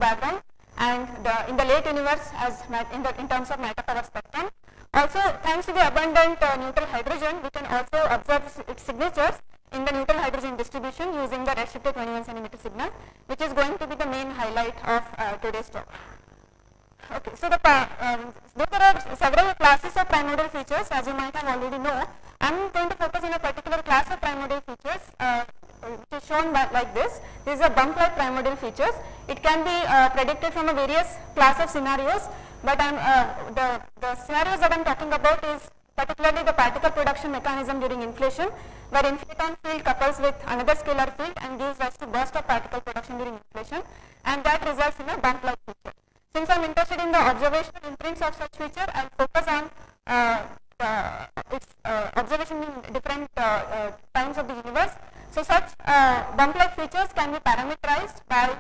background, and in the late universe as in terms of matter power spectrum. Also, thanks to the abundant neutral hydrogen, we can also observe its signatures in the neutral hydrogen distribution using the redshifted 21 centimeter signal, which is going to be the main highlight of today's talk. Okay, so there are several classes of primordial features, as you might have already know. I am going to focus on a particular class of primordial features, which is shown like this. These are bump-like primordial features. It can be predicted from a various class of scenarios, but the scenarios that I am talking about is particularly the particle production mechanism during inflation, where inflaton field couples with another scalar field and gives rise to burst of particle production during inflation, and that results in a bump-like feature. Since I am interested in the observational imprints of such feature, I will focus on its observation in different times of the universe. So such bump-like features can be parameterized by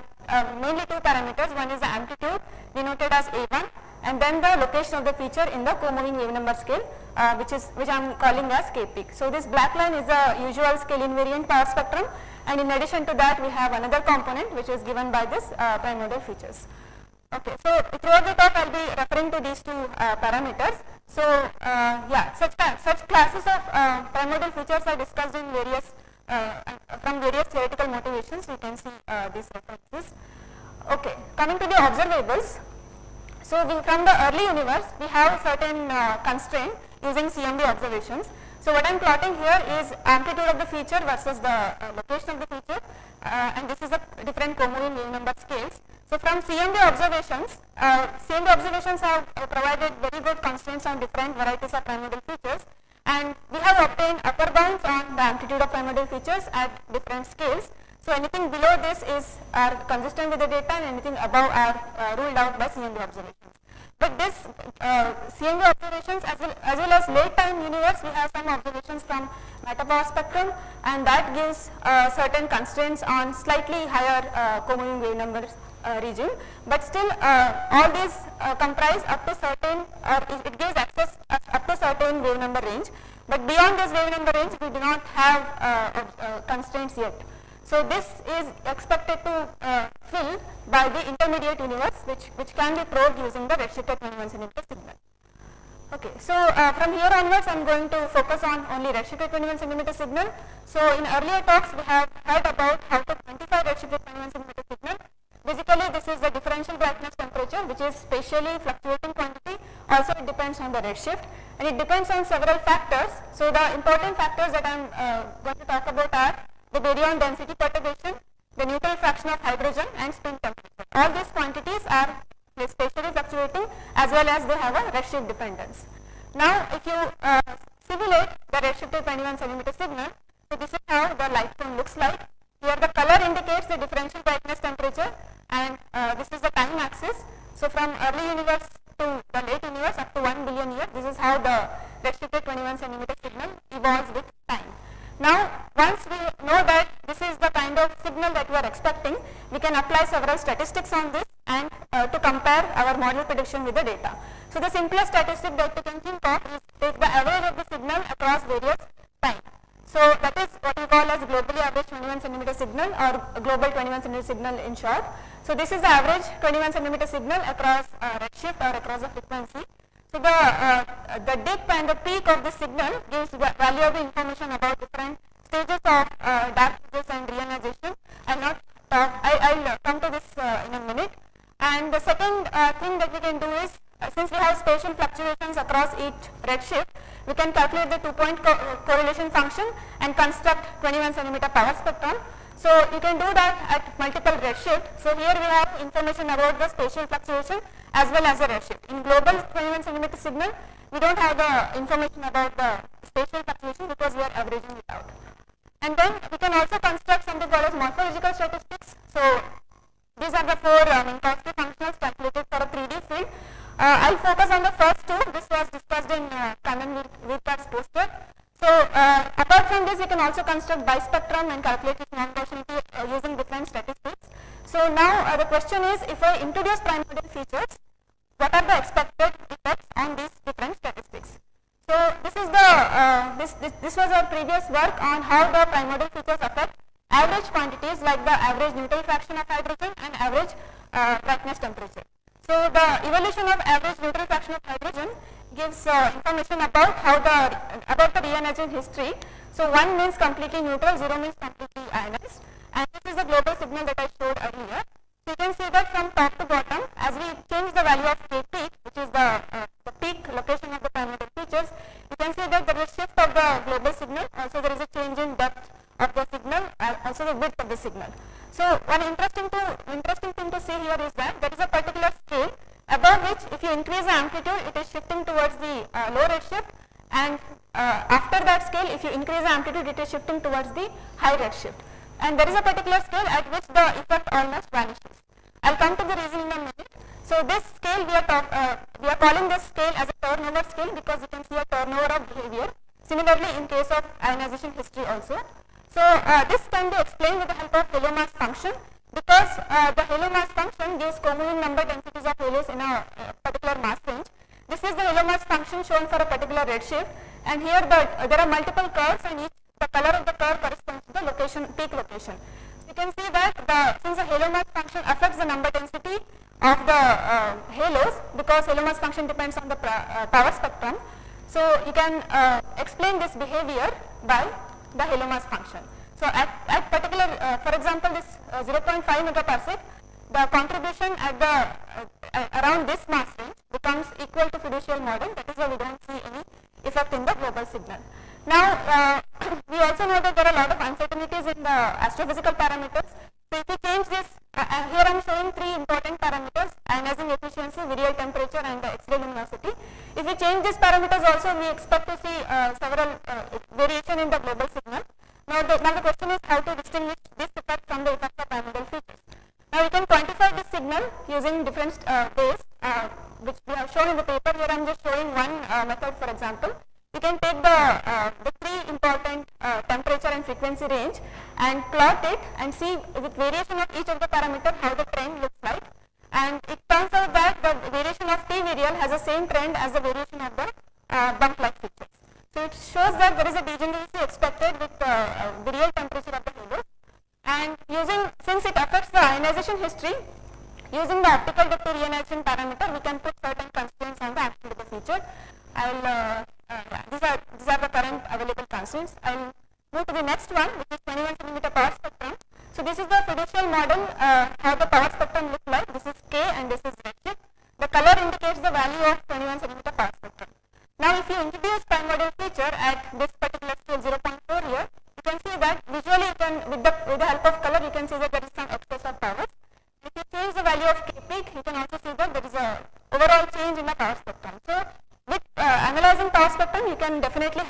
mainly two parameters. One is the amplitude, denoted as A1, and then the location of the feature in the co-moving wave number scale, which I am calling as K peak. So this black line is the usual scale invariant power spectrum, and in addition to that we have another component which is given by this primordial features. Okay, so throughout the talk I will be referring to these two parameters. So yeah, such classes of primordial features are discussed in various from various theoretical motivations. We can see these references. Okay, coming to the observables. So from the early universe we have certain constraint using CMB observations. So what I am plotting here is amplitude of the feature versus the location of the feature, and this is the different co-moving wave number scales. So from CMB observations have provided very good constraints on different varieties of primordial features, and we have obtained upper bounds on the amplitude of primordial features at different scales. So anything below this are consistent with the data, and anything above are ruled out by CMB observations. But this CMB observations as well as late time universe, we have some observations from matter power spectrum, and that gives certain constraints on slightly higher co-moving wave numbers region, but still all these comprise up to certain, it gives access up to certain wave number range, but beyond this wave number range we do not have constraints yet. So this is expected to fill by the intermediate universe, which can be probed using the redshifted 21 centimeter signal. Okay, so from here onwards I am going to focus on only redshifted 21 centimeter signal. So in earlier talks we have heard about how to quantify redshifted 21 centimeter signal. Basically this is the differential brightness temperature, which is spatially fluctuating quantity. Also it depends on the redshift, and it depends on several factors. So the important factors that I am going to talk about are the baryon density perturbation, the neutral fraction of hydrogen, and spin temperature. All these quantities are spatially fluctuating as well as they have a redshift dependence. Now if you simulate the redshifted 21 centimeter signal, so this is how the light cone looks like. Here the color indicates the differential brightness temperature, and this is the time axis. So from early universe to the late universe up to 1 billion years, this is how the redshifted 21 centimeter signal evolves with time. Now once we know that this is the kind of signal that we are expecting, we can apply several statistics on this and to compare our model prediction with the data. So the simplest statistic that we can think of is take the average of the signal across various time. So that is what we call as globally average 21 centimeter signal, or global 21 centimeter signal in short. So this is the average 21 centimeter signal across redshift or across the frequency. So the dip and the peak of the signal gives valuable information about different stages of dark ages and reionization. I'll come to this in a minute. And the second thing that we can do is, since we have spatial fluctuations across each redshift, we can calculate the 2-point correlation function and construct 21 centimeter power spectrum. So you can do that at multiple redshift. So here we have information about the spatial fluctuation as well as the redshift. In global 21 centimeter signal, we don't have the information about the spatial fluctuation because we are averaging it out. And then we can also construct something called as morphological statistics. So these are the four Minkowski functionals calculated for a 3D field. I'll focus on the first two. This was discussed in Kannan-Wirt's poster. So apart from this, you can also construct bispectrum and calculate its non-Gaussianity using different statistics. So now the question is, if I introduce primordial features, what are the expected effects on these different statistics? So this is the this was our previous work on how the primordial features affect average quantities like the average neutral fraction of hydrogen and average brightness temperature. So the evaluation of average neutral fraction of hydrogen gives information about the reionization history. So 1 means completely neutral, 0 means completely ionized, and this is the global signal that I showed earlier. So you can see that from top to bottom, as we change the value of K peak, which is the peak location of the pyramidal features, you can see that there is a shift of the global signal. Also there is a change in depth of the signal, also the width of the signal. So one interesting thing to see here is that there is a particular scale above which, if you increase the amplitude, it is shifting towards the low redshift, and after that scale, if you increase the amplitude, it is shifting towards the high redshift. And there is a particular scale at which the effect almost vanishes. I'll come to the reason in a minute. So this scale, we are calling this scale as a turnover scale because you can see a turnover of behavior. Similarly, in case of ionization history also. So this can be explained with the help of halo mass function, because the halo mass function gives common number densities of halos in a particular mass range. This is the halo mass function shown for a particular redshift, and here there are multiple curves, and the color of the curve corresponds to the location, peak location. You can see that since the halo mass function affects the number density of the halos, because halo mass function depends on the power spectrum, so you can explain this behavior by the halo mass function. So at particular, for example, this 0.5 megaparsec, the contribution at the around this mass range becomes equal to fiducial model. That is why we don't see any effect in the global signal. Now we also know that there are a lot of uncertainties in the astrophysical parameters. So if we change this, here I am showing 3 important parameters: ionizing efficiency, virial temperature, and the X-ray luminosity. If we change these parameters also, we expect to see several variation in the global signal. Now the question is how to distinguish this effect from the effect of pyramidal features. Now we can quantify this signal using different ways, which we have shown in the paper. Here I am just showing one method. For example, you can take the 3 important temperature and frequency range and plot it and see with variation of each of the parameter how the trend looks like. And it turns out that the variation of T virial has the same trend as the variation of the bump-like features. So it shows that there is a degeneracy expected with the virial temperature of the halos. And since it affects the ionization history, using the optical depth reionization parameter, we can put certain constraints on the amplitude of the feature. These are the current available constraints. I will move to the next one, which is 21 centimeter power spectrum. So this is the fiducial model, how the power spectrum looks like. This is K and this is redshift. The color indicates the value of 21 centimeter power spectrum. Now if you introduce primordial feature at this particular scale 0.4 here, you can see that visually you can, with the help of color, you can see that there is some excess of powers. If you change the value of K peak, you can also see that there is a overall change in the power spectrum. So with analyzing power spectrum, you can definitely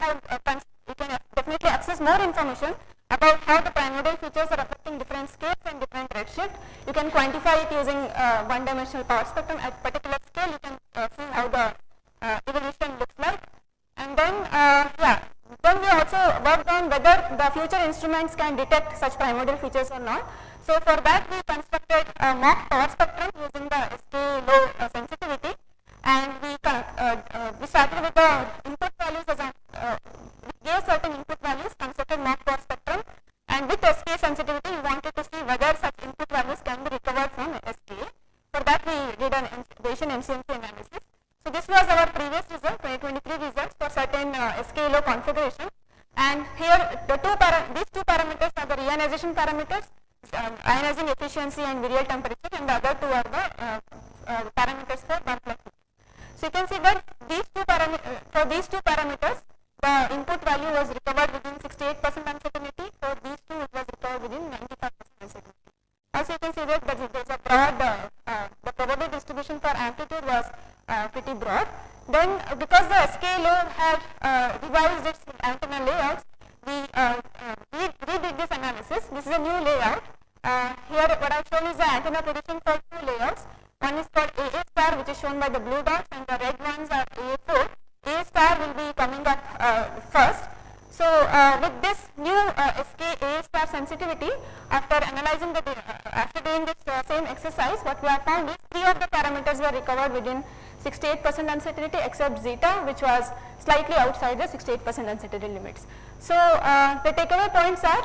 access more information about how the primordial features are affecting different scales and different redshift. You can quantify it using one-dimensional power spectrum. At particular scale, you can see how the evolution looks like. And then then we also worked on whether the future instruments can detect such primordial features or not. So for that, we constructed a mock power spectrum using the SK low sensitivity, and we started with the input values we gave certain input values, constructed mock power spectrum, and with SK sensitivity, we wanted to see whether such input values can be recovered from SK. For that, we did an Bayesian MCMC analysis. So this was our previous result, 2023 results for certain SK-low configuration. And here these two parameters are the reionization parameters, ionizing efficiency and virial temperature, and the other 2 are the parameters for bump-like features. So you can see that for these two parameters, the input value was recovered within 68% uncertainty. For these 2, it was recovered within 95% uncertainty. Also, you can see that there is a broad, the probability distribution for amplitude was pretty broad. Then, because the SK low had revised its antenna layouts, we redid this analysis. This is a new layout. Here, what I've shown is the antenna prediction for 2 layouts. One is called AA star, which is shown by the blue dots, and the red ones are AA4. AA star will be coming up first. So with this new SK AA star sensitivity, after analyzing after doing this same exercise, what we have found is 3 of the parameters were recovered within 68% uncertainty except zeta, which was slightly outside the 68% uncertainty limits. So the takeaway points are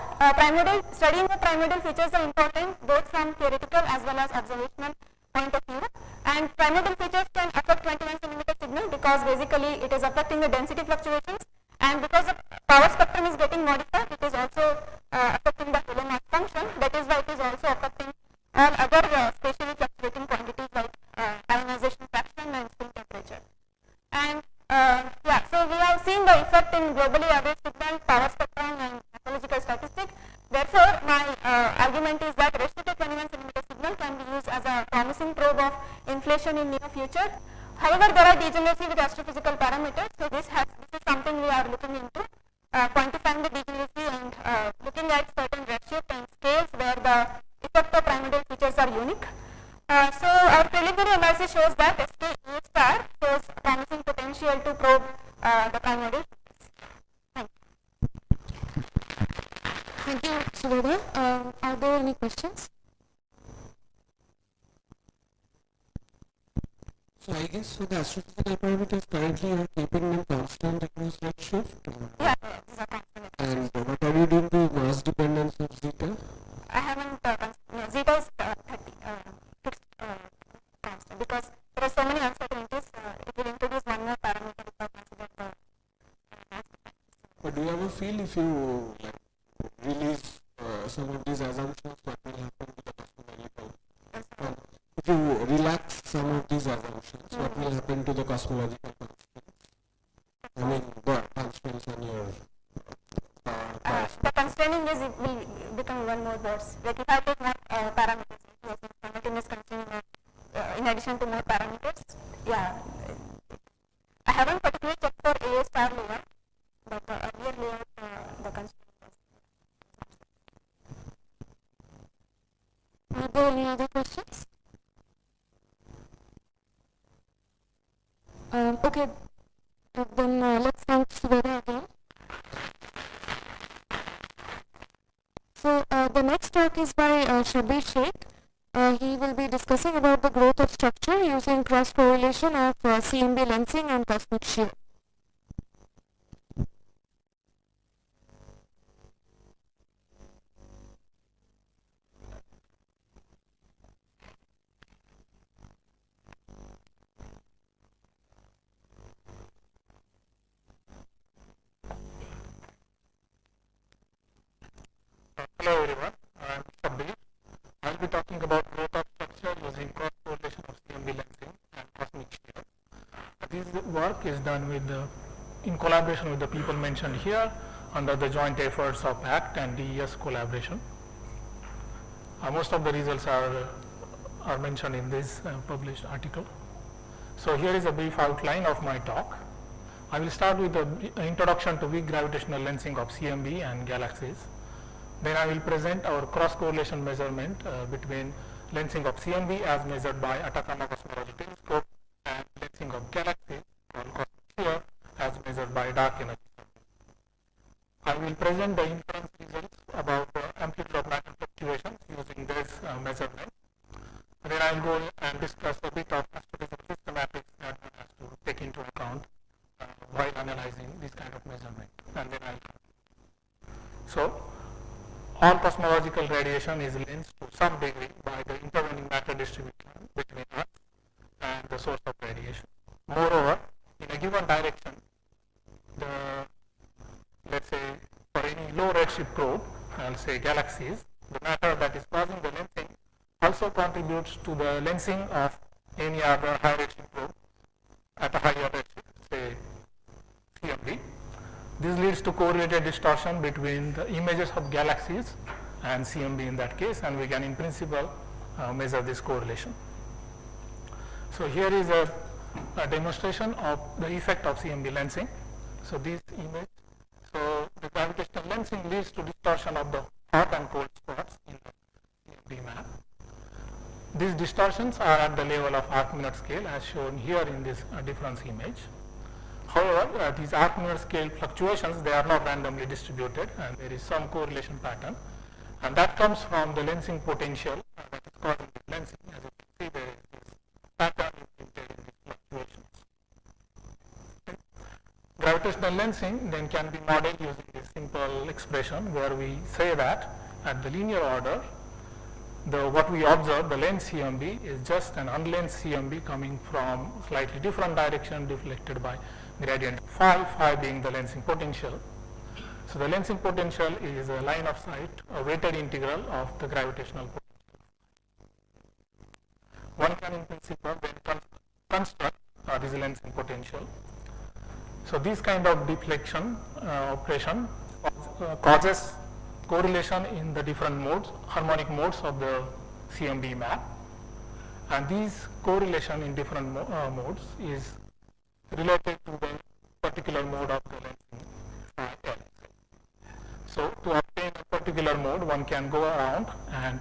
studying the primordial features are important both from theoretical as well as observational point of view, and primordial features can affect 21 centimeter signal because basically it is affecting the density fluctuations, and because the power spectrum is getting modified, it is also affecting the Halo mass function. That is why it is also affecting all other spatially fluctuating quantities like ionization fraction and spin temperature. And so we have seen the effect in globally average signal, power spectrum and ecological statistic. Therefore, my argument is that restricted 21 centimeter signal can be used as a promising probe of inflation in near future. However, there are degeneracy with astrophysical parameters, so this is something we are looking into, quantifying the degeneracy and looking at certain redshift and scales where the effect of primordial features are unique. So our preliminary analysis shows that SKE star shows promising potential to probe the primordial features. Thank you. Thank you, Subodha. Are there any questions? So I guess for the astrophysical parameters currently you are keeping them constant across redshift. Yeah, these are constant. And what are you doing to mass dependence of zeta? I haven't zeta is 30 fixed constant because there are so many uncertainties. It will introduce one more parameter if I consider the But do you ever feel if you release some of these assumptions, what will happen to the cosmological? If you relax some of these assumptions, what will happen to the cosmological constraints? I mean, the constraints on your the constraining is it will become even more worse. Like if I take more parameters, simultaneous constraining in addition to more parameters, I haven't particularly checked for AA star layer, but the earlier layer, the constraint was. Are there any other questions? Okay, then let's thank Subodha again. So the next talk is by Shabir Sheikh. He will be discussing about the growth of structure using cross correlation of CMB lensing and cosmic shear. Hello everyone, I am Shabir. I will be talking about growth of structure using cross correlation of CMB lensing and cosmic shear. This work is done in collaboration with the people mentioned here under the joint efforts of ACT and DES collaboration. Most of the results are mentioned in this published article. So here is a brief outline of my talk. I will start with the introduction to weak gravitational lensing of CMB and galaxies. Then I will present our cross-correlation measurement between lensing of CMB as measured by Atacama Cosmology Telescope and lensing of galaxies called cosmic shear as measured by dark energy. I will present the inference results about amplitude of matter fluctuations using this measurement. And then I will go and discuss a bit of astrophysical systematics that one has to take into account while analyzing this kind of measurement. And then so all cosmological radiation is lensed to some degree by the intervening matter distribution between Earth and the source of radiation. Moreover, in a given direction, let's say for any low redshift probe, I'll say galaxies, the matter that is causing the lensing also contributes to the lensing of any other high redshift probe at a higher redshift, say CMB. This leads to correlated distortion between the images of galaxies and CMB in that case, and we can in principle measure this correlation. So here is a demonstration of the effect of CMB lensing. So this image, so the gravitational lensing leads to distortion of the hot and cold spots in the CMB map. These distortions are at the level of arc-minute scale as shown here in this difference image. However, these arc-minute scale fluctuations, they are not randomly distributed, and there is some correlation pattern, and that comes from the lensing potential that is causing the lensing. As you can see, there is this pattern in these fluctuations. gravitational lensing then can be modeled using this simple expression where we say that at the linear order, what we observe, the lens CMB, is just an unlensed CMB coming from slightly different direction deflected by gradient phi being the lensing potential. So the lensing potential is a line of sight, a weighted integral of the gravitational potential. One can in principle then construct this lensing potential. So this kind of deflection operation causes correlation in the different modes, harmonic modes of the CMB map, and these correlation in different modes is related to the particular mode of the lensing phi L. So to obtain a particular mode, one can go around and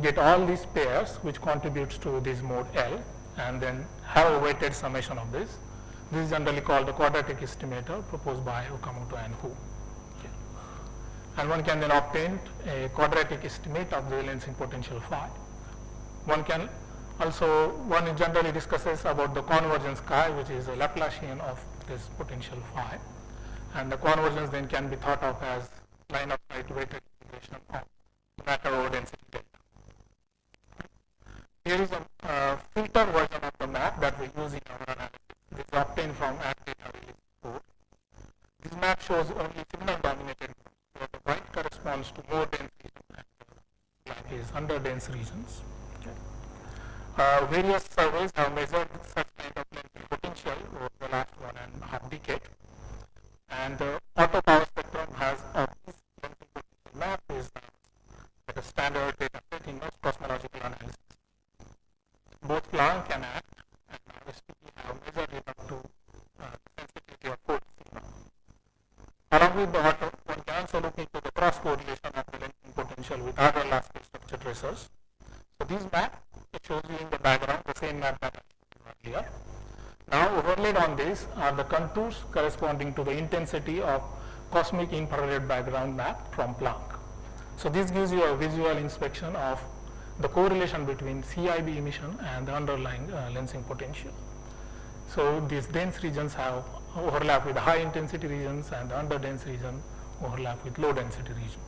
get all these pairs which contributes to this mode L, and then have a weighted summation of this. This is generally called the quadratic estimator proposed by Okamoto and Hu. And one can then obtain a quadratic estimate of the lensing potential phi. One generally discusses about the convergence chi, which is a Laplacian of this potential phi, and the convergence then can be thought of as line of sight weighted integration of matter over density delta. Here is a filter version of the map that we use in our analysis. This is obtained from AddData release 4. This map shows only signal dominated modes, where the white corresponds to more dense regions and the black is under dense regions. Various surveys have measured such kind of lensing potential over the last 1.5 decades, and the auto power spectrum has a lensing potential map is like a standard data set in most cosmological analysis. Both Planck and ACT and SPE have measured it up to sensitivity of 40 sigma. Along with the auto, one can also look into the cross correlation of the lensing potential with other large scale structure tracers. So this map, it shows you in the background the same map that I showed you earlier. Now overlaid on this are the contours corresponding to the intensity of cosmic infrared background map from Planck. So this gives you a visual inspection of the correlation between CIB emission and the underlying lensing potential. So these dense regions have overlap with high intensity regions, and the under dense region overlap with low density region.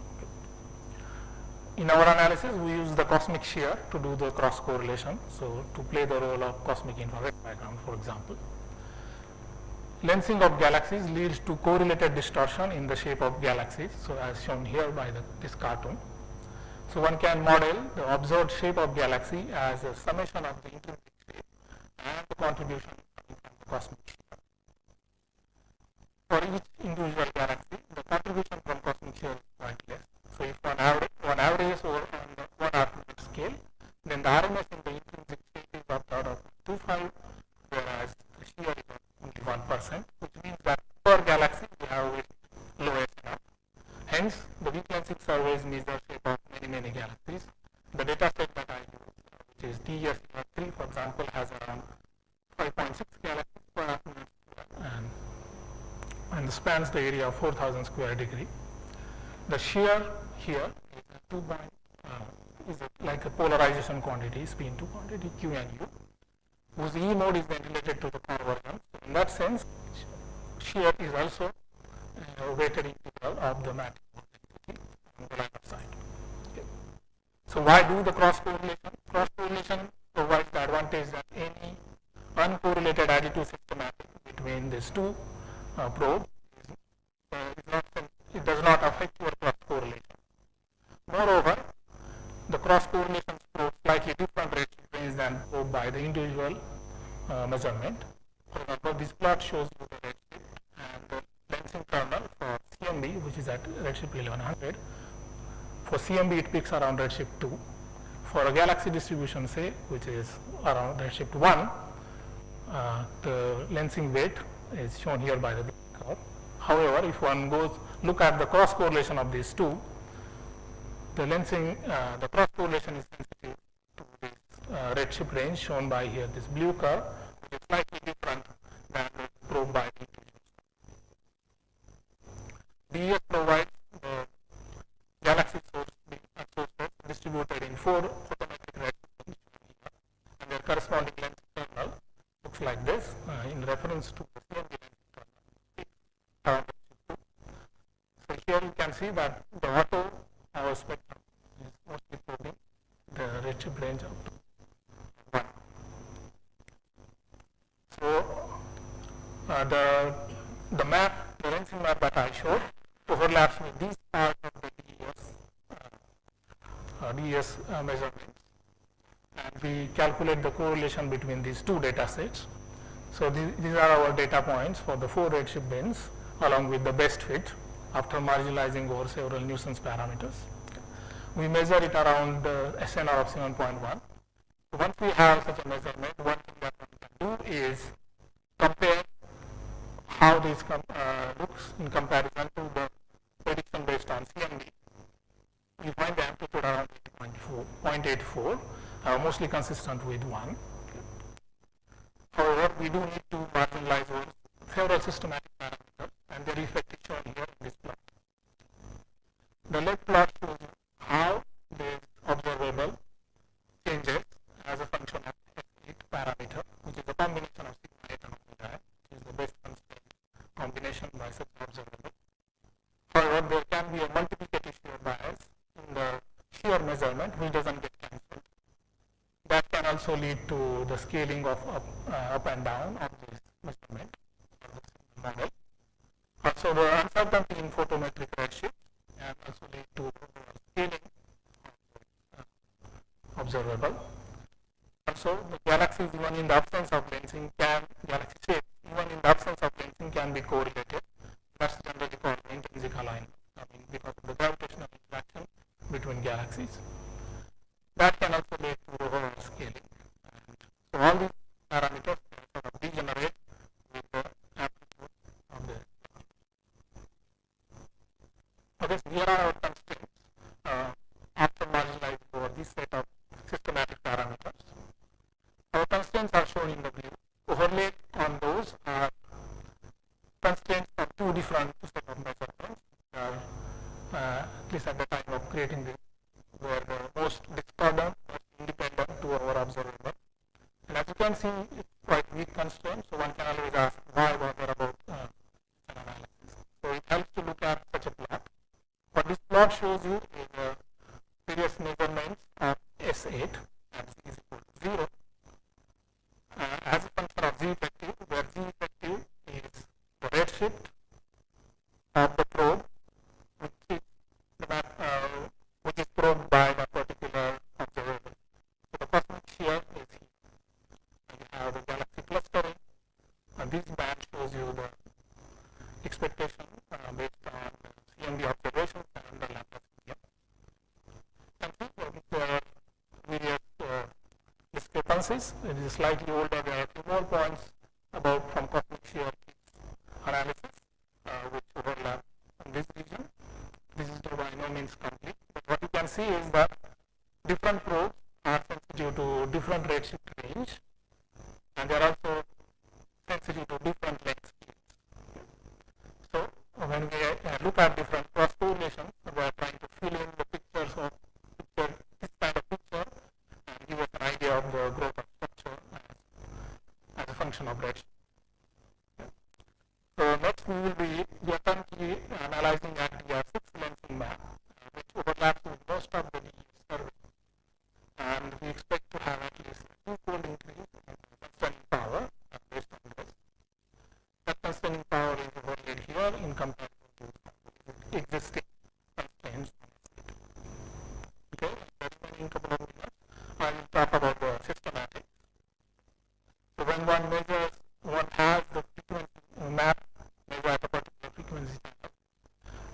In our analysis, we use the cosmic shear to do the cross correlation, so to play the role of cosmic infrared background, for example. Lensing of galaxies leads to correlated distortion in the shape of galaxies, so as shown here by this cartoon. So one can model the observed shape of galaxy as a summation of the intrinsic shape and the contribution coming from the cosmic shear. For each individual galaxy, the contribution from cosmic shear is quite less. So if one averages over on the 1 Archimedes scale, then the RMS in the intrinsic shape is of the order of 2.5, whereas the shear is only 1%, which means that per galaxy we have a low SNR. Hence, the weak lensing surveys measure shape of many galaxies. The data set that I use, which is TES-3, for example, has around 5.6 galaxies per Archimedes square and spans the area of 4,000 square degree. The shear here is like a polarization quantity, spin 2 quantity, Q and U, whose E mode is then related to the convergence. So in that sense, shear is also a weighted integral of the matter on the line of sight. Okay. So why do the cross correlation? Cross correlation provides the advantage that any uncorrelated additive systematic between these two probes it does not affect your cross correlation. Moreover, the cross correlations probe slightly different redshift range than probed by the individual measurement. For example, this plot shows you the redshift and the lensing kernel for CMB, which is at redshift 1100. For CMB, it peaks around redshift 2. For a galaxy distribution, say, which is around redshift 1, the lensing weight is shown here by the curve. However, if one look at the cross correlation of these two, the cross correlation is sensitive to this redshift range shown by here, this blue curve, which is slightly different than the probe by the DES provides the galaxy source distributed in 4 photometric redshifts, and their corresponding lens kernel looks like this in reference to the CMB lens kernel. see that the auto spectrum is mostly probing the redshift range up to 1. So the map, the lensing map that I showed overlaps with these parts of the DES measurements, and we calculate the correlation between these two data sets. So these are our data points for the 4 redshift bins along with the best fit after marginalizing over several nuisance parameters. We measure it around SNR of 7.1. Once we have such a measurement, one thing that one can do is compare how this looks in comparison to the prediction based on CMB. We find the amplitude around 0.84, mostly consistent with 1. However, we do need to marginalize over several systematic parameters, and their effect is shown here in this plot. The left plot shows you how this observable changes as a function of S8 parameter, which is a combination of sigma 8 and omega, which is the best constraint combination by such observable. However, there can be a multiplicative shear bias in the shear measurement which doesn't get cancelled. That can also lead to the scaling of up and down of this measurement or the model. Also, the uncertainty in photometric redshift can also lead to scaling of the observable. Also, the galaxies, even in the absence of lensing, galaxy shapes, even in the absence of lensing, can be correlated. That's generally called intrinsic alignment, because of the gravitational interaction between galaxies. That can also lead to overall scaling. And so all these parameters sort of degenerate with the amplitude of the. Okay, so here are our constraints after marginalizing over this set of systematic parameters. Our constraints are shown in the blue. Overlaid on those are constraints of 2 different set of measurements. At least at the time of creating this, were the most discordant or independent to our observable. And as you can see, it's quite weak constraint, so one can always ask why bother about an analysis. So it helps to look at such a plot. What this plot shows you is various measurements of S8 at z is equal to 0 as a function of z effective, where z effective is the redshift of the probe, which is the map, which is probed by the particular observable. So the cosmic shear is here. And you have the galaxy clustering, and this band shows you the expectation based on CMB observations and the Laplace medium. And there are various discrepancies. It is slightly older. There are 2 more points about from cosmic shear analysis, which overlap in this region. This is by no means complete. But what you can see is that different probes are sensitive to different redshift range, and they are also sensitive to different length scales. So when we look at different cross correlations, we are trying to fill in the pictures of this kind of picture and give us an idea of the growth of structure as a function of redshift. So next we are currently analyzing ActDR6 lensing map, which overlaps with most of the DES survey, and we expect to have at least a 2-fold increase in constraining power based on this. That constraining power is overlaid here in comparison to existing constraints. Okay, in a couple of minutes, I will talk about the systematic. So when one measures, one has the frequency map measure at a particular frequency channel,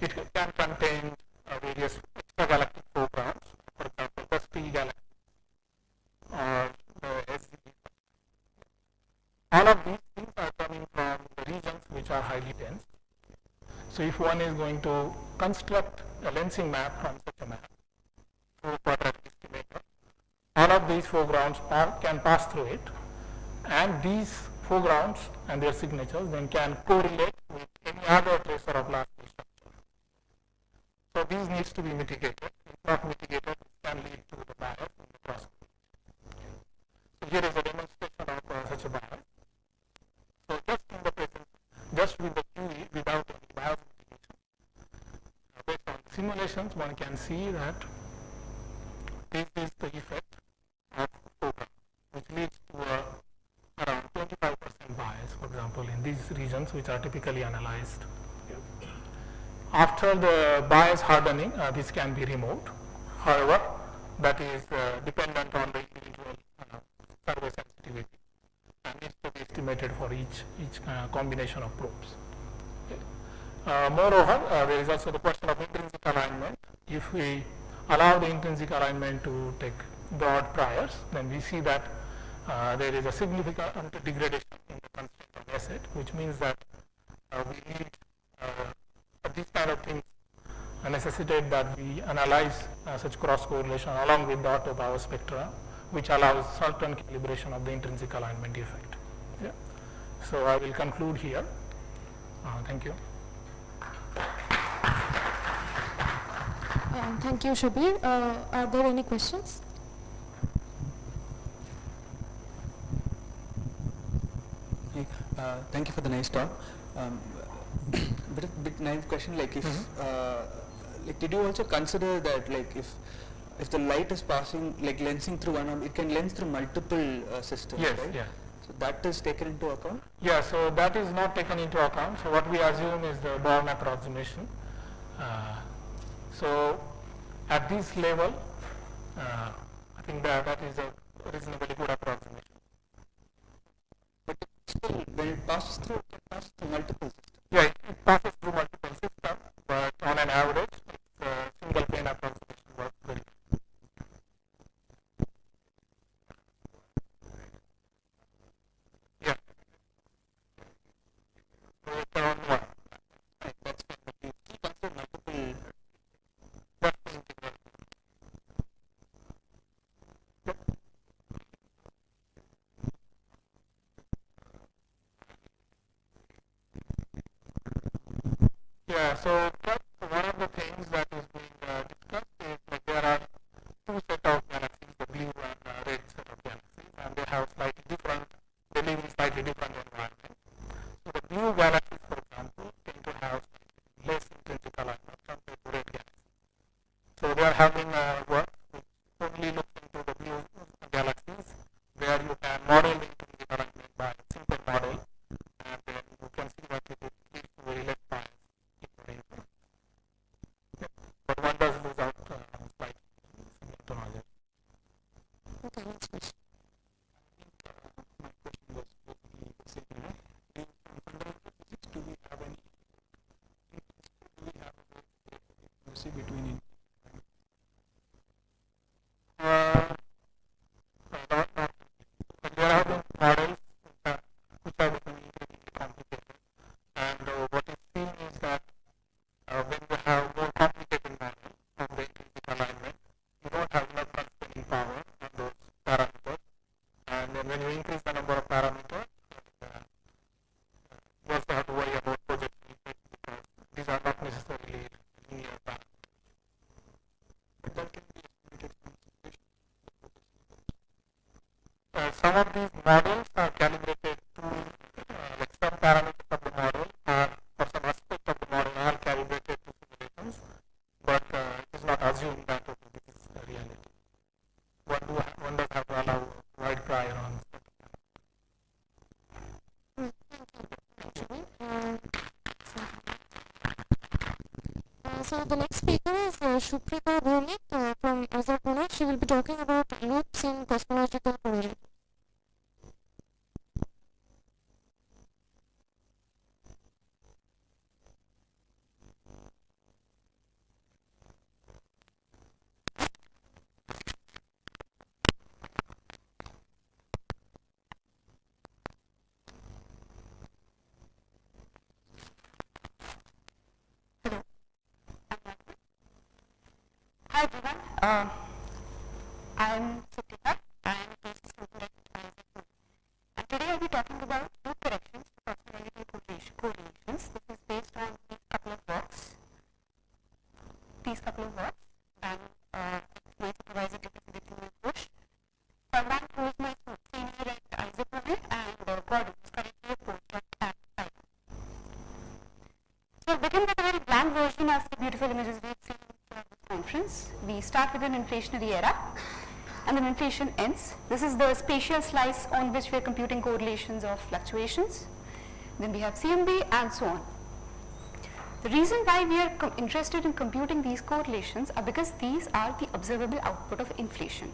it can contain various extragalactic foregrounds, for example, the ST galaxy or the SZD. All of these things are coming from the regions which are highly dense. So if one is going to construct a lensing map from such a map through quadratic estimator, all of these foregrounds can pass through it, and these foregrounds and their signatures then can correlate with any other tracer of large scale structure. So these needs to be mitigated. If not mitigated, it can lead to the bias in the cross. So here is a demonstration of such a bias. So just in the present, just with the QE without any bias mitigation, based on observations, one can see that this is the effect of program, which leads to around 25% bias, for example, in these regions which are typically analyzed. After the bias hardening, this can be removed. However, that is dependent on the individual survey sensitivity and needs to be estimated for each combination of probes. Moreover, there is also the question of intrinsic alignment. If we allow the intrinsic alignment to take broad priors, then we see that there is a significant degradation in the constraint of asset, which means that we need these kind of things necessitate that we analyze such cross correlation along with the auto power spectra, which allows certain calibration of the intrinsic alignment effect. Yeah. So I will conclude here. Thank you. Thank you, Shabir. Are there any questions? Hey, thank you for the nice talk. Bit naive question, like if like did you also consider that like if the light is passing like lensing through one, it can lens through multiple systems, Yes, right? yeah. So that is taken into account. Yeah, so that is not taken into account. So what we assume is the Born approximation. So at this level, I think that is a reasonably good approximation. But still, when it passes through, it passes through multiple systems. Yeah, it passes through multiple systems, but on an average, it's a single plane approximation works very well. Yeah. So it's around 1. Right, that's fine. But you still consider multiple. That's the integral. Yeah, so that's one of the things that is being discussed is that there are two set of galaxies, the blue and red set of galaxies, and they have slightly different, they live in slightly different environment. So the blue galaxies, for example, tend to have less intrinsic alignment compared to red galaxies. So they are having work which only looks into the blue galaxies, where you can model the intrinsic alignment by a simple model, and then you can see that it leads to very less bias. But one does lose out slightly to knowledge. Okay, next question. My question was basically the same. In fundamental physics, do we have any? Do we have a accuracy between? But there have been models which are becoming increasingly complicated, and what is seen is that when you have more complicated models of the intrinsic alignment, you don't have enough constraining power on those parameters, and then when you increase the number of parameters, you also have to worry about projection effects because these are not necessarily linear parameters. But that can be estimated from simulation. Some of these models are calibrated to like some parameters of the model are, or some aspect of the model are calibrated to simulations, but it is not assumed that okay, this is the reality. One does have to allow wide prior on. So the next speaker is Shuprita Bhaunik from Azhar Pune. She will be talking about loops in cosmological correlation. Hi everyone, I am Suprita. I am a PhD student at IISc. And today I will be talking about loop corrections for cosmological correlations. This is based on these couple of works. And my supervisor took it with me push. Salman, who is my senior at IISc, and Gordon, who is currently a postdoc at IISc. So begin with a very blank version of the beautiful images we've seen throughout this fluctuations. We start with an inflationary era and then inflation ends. This is the spatial slice on which we are computing correlations of fluctuations. Then we have CMB and so on. The reason why we are interested in computing these correlations are because these are the observable output of inflation,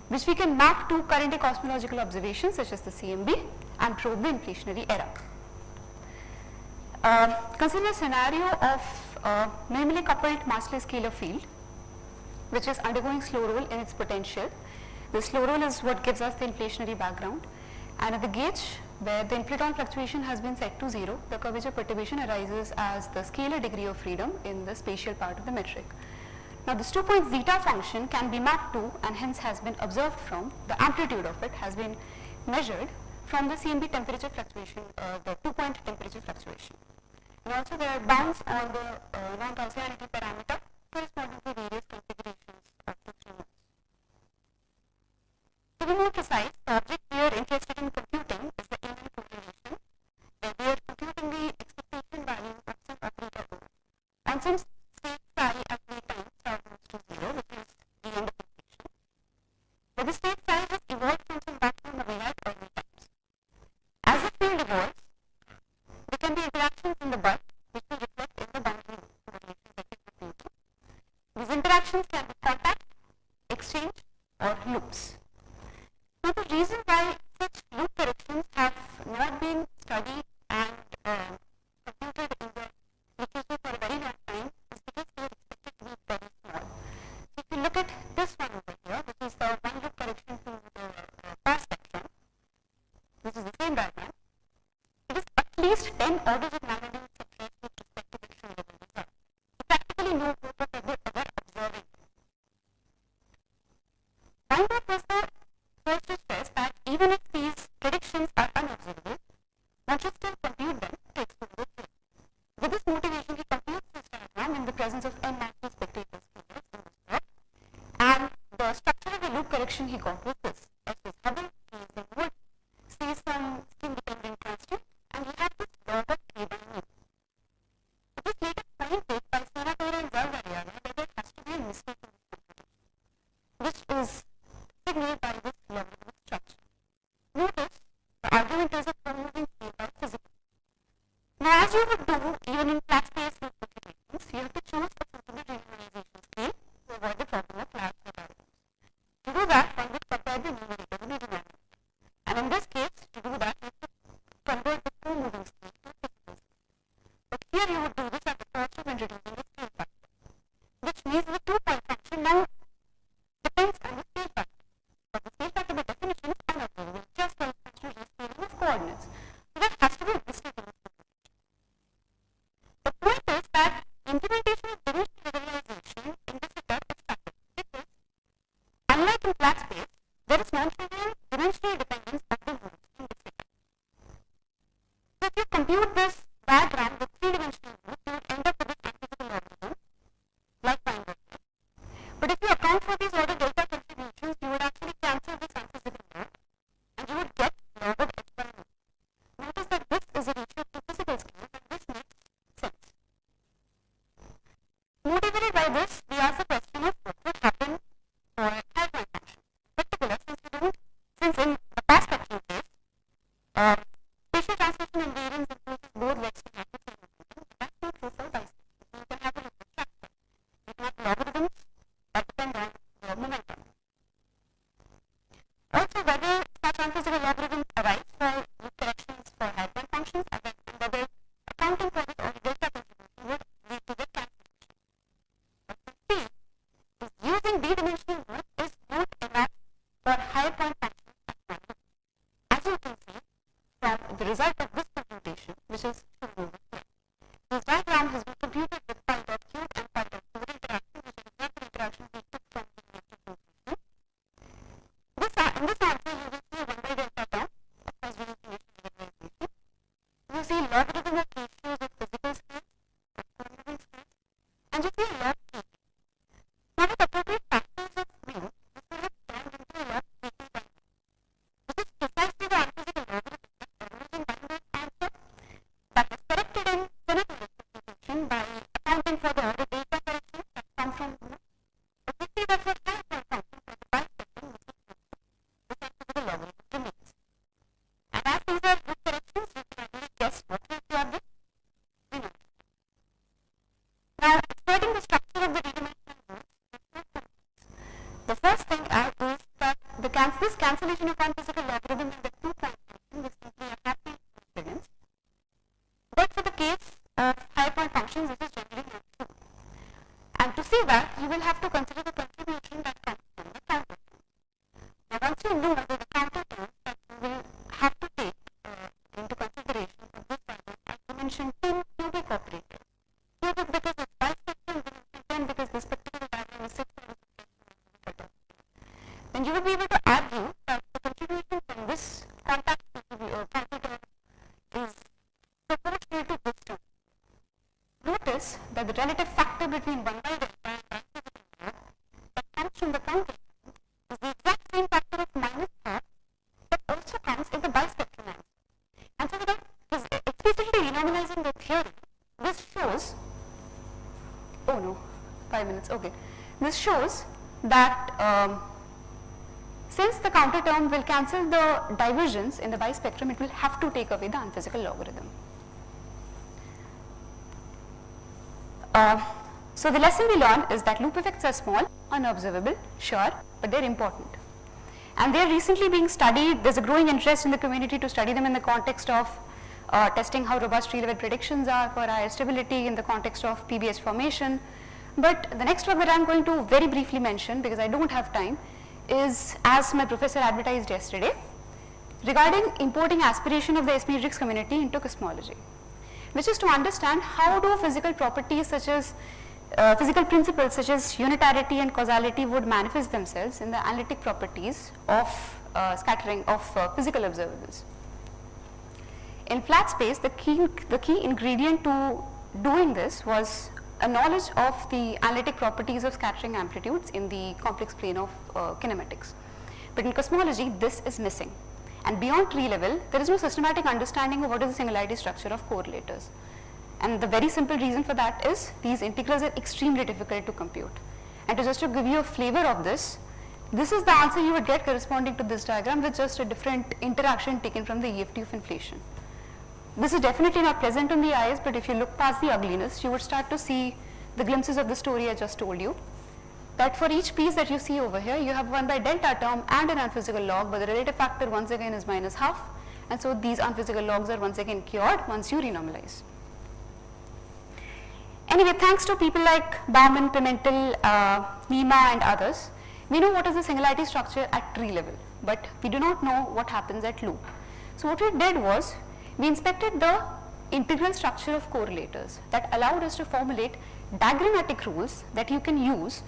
which we can map to current day cosmological observations such as the CMB and probe the inflationary era. Consider a scenario of a minimally coupled massless scalar field which is undergoing slow roll in its potential. The slow roll is what gives us the inflationary background, and at the gauge where the inflaton fluctuation has been set to 0, the curvature perturbation arises as the scalar degree of freedom in the spatial part of the metric. Now this 2-point zeta function can be mapped to and hence has been observed from, the amplitude of it has been measured from the CMB temperature fluctuation, the 2-point temperature fluctuation. And also there are bounds on the non-Gaussianity parameter corresponding to various configurations of the 3 modes. To be more precise, the object we are interested in computing is the Amen correlation, where we are computing the expectation value of some operator O on some state psi at t time tau goes to 0, which is the end of inflation, where the state psi has evolved from some background omega at early times. As the field evolves, there can be interactions in the bulk which will reflect in the boundary correlations that we are computing. These interactions can be contact, exchange, or loops. Now the reason why such loop corrections have not been studied and computed in the literature for a very long time is because they are expected to be very small. So if you look at this one over here, which is the one loop correction to the path spectrum, which is the same diagram, it is at least 10 orders of magnitude subtract with respect to the true level result. So practically no group of ever observing. Weinberg was the first to stress that even if these predictions are unobservable, one should still compute them to explore the. With this motivation, he computes this diagram in the presence of n natural spectators in this plot, and the structure of the loop correction he got was this. F is Hubble, K is the mode, C is some spin-dependent constant, and he had this log of K by mu. It was later pointed by Senatore and Zalvariana that there has to be a mistake in this computation, which is signaled by this logarithmic structure. Notice the argument is a co-moving scale by physical. Now, as you would do even in flat space loop computations, you have to choose a suitable renormalization scale to avoid the problem of large logarithms. To do that, one would compare the numerator with the denominator. And in this case, to do that, you have to convert the co-moving scale to a physical scale. But here you would do this at the cost of introducing the scale factor, which means the 2-point function now depends on the scale factor. But the scale factor by definition is unobservable, just corresponds to rescaling of coordinates. So there has to be a mistake in this computation. The point is that implementation of dimensional regularization in this setup is factored because, unlike in flat space, there is non-trivial dimensional dependence of the roots in this setup. So if you compute this diagram with 3-dimensional roots, you would end up with this antiphysical logarithm, like Weinberg did. But if you account for these order delta contributions, you would actually cancel this antiphysical log, and you would get log of h by mu. Notice that this is a ratio to physical scales, and this makes sense. Motivated by this, we ask the question of what would happen for high point function. Particular, since in the past spectrum case, spatial transmission and variance influences both legs to have the same momentum, but that's not true for bicycles. So you can have a local factor. You can have logarithms that depend on the momentum. Also, whether such unphysical logarithms arise for loop corrections for high point functions and whether accounting for this order delta contribution would lead to the cancellation. What we see is using d-dimensional group is not enough for high point functions at one loop. As you can see from the result of this computation, which is shown over here. This diagram has been computed with pi dot cube and pi dot cube interactions, which are exactly interactions we took from the electric conclusion. In this answer, you will see a 1 by delta term, of course, we use regularization. You see logarithm of ratios of physical scales, of co-moving scales, and you see a log k. Now, with appropriate factors of mu, this will have turned into a log k by mu. This is precisely the unphysical logarithm that emerged in Weinberg's answer that was correct that the relative factor between 1 by delta and that comes from the counter is the exact same factor of minus half that also comes in the bispectrum answer. And so without explicitly renormalizing the theory, this shows, oh no, 5 minutes, okay. This shows that since the counter term will cancel the divergence in the bispectrum, it will have to take away the unphysical logarithm. So the lesson we learned is that loop effects are small, unobservable, sure, but they're important. And they're recently being studied. There's a growing interest in the community to study them in the context of testing how robust tree-level predictions are for IR stability in the context of PBS formation. But the next work that I'm going to very briefly mention, because I don't have time, is, as my professor advertised yesterday, regarding importing aspiration of the S matrix community into cosmology, which is to understand how do physical properties such as physical principles such as unitarity and causality would manifest themselves in the analytic properties of scattering of physical observables. In flat space, the key ingredient to doing this was a knowledge of the analytic properties of scattering amplitudes in the complex plane of kinematics. But in cosmology, this is missing. And beyond tree level, there is no systematic understanding of what is the singularity structure of correlators. And the very simple reason for that is these integrals are extremely difficult to compute. And just to give you a flavor of this, this is the answer you would get corresponding to this diagram with just a different interaction taken from the EFT of inflation. This is definitely not present on the eyes, but if you look past the ugliness, you would start to see the glimpses of the story I just told you. That for each piece that you see over here, you have 1 by delta term and an unphysical log, but the relative factor once again is minus half, and so these unphysical logs are once again cured once you renormalize. Anyway, thanks to people like Bauman, Pimentel, Nima and others, we know what is the singularity structure at tree level, but we do not know what happens at loop. So what we did was, we inspected the integral structure of correlators that allowed us to formulate diagrammatic rules that you can use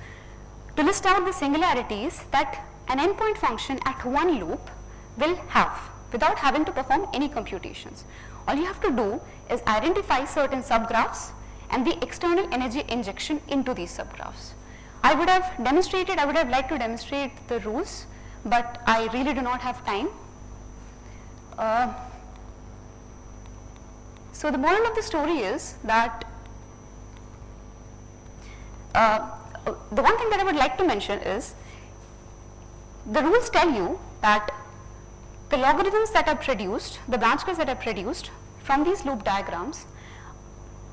to list out the singularities that an endpoint function at one loop will have without having to perform any computations. All you have to do is identify certain subgraphs and the external energy injection into these subgraphs. I would have liked to demonstrate the rules, but I really do not have time. So the moral of the story is that the one thing that I would like to mention is the rules tell you that the logarithms that are produced, the branch curves that are produced from these loop diagrams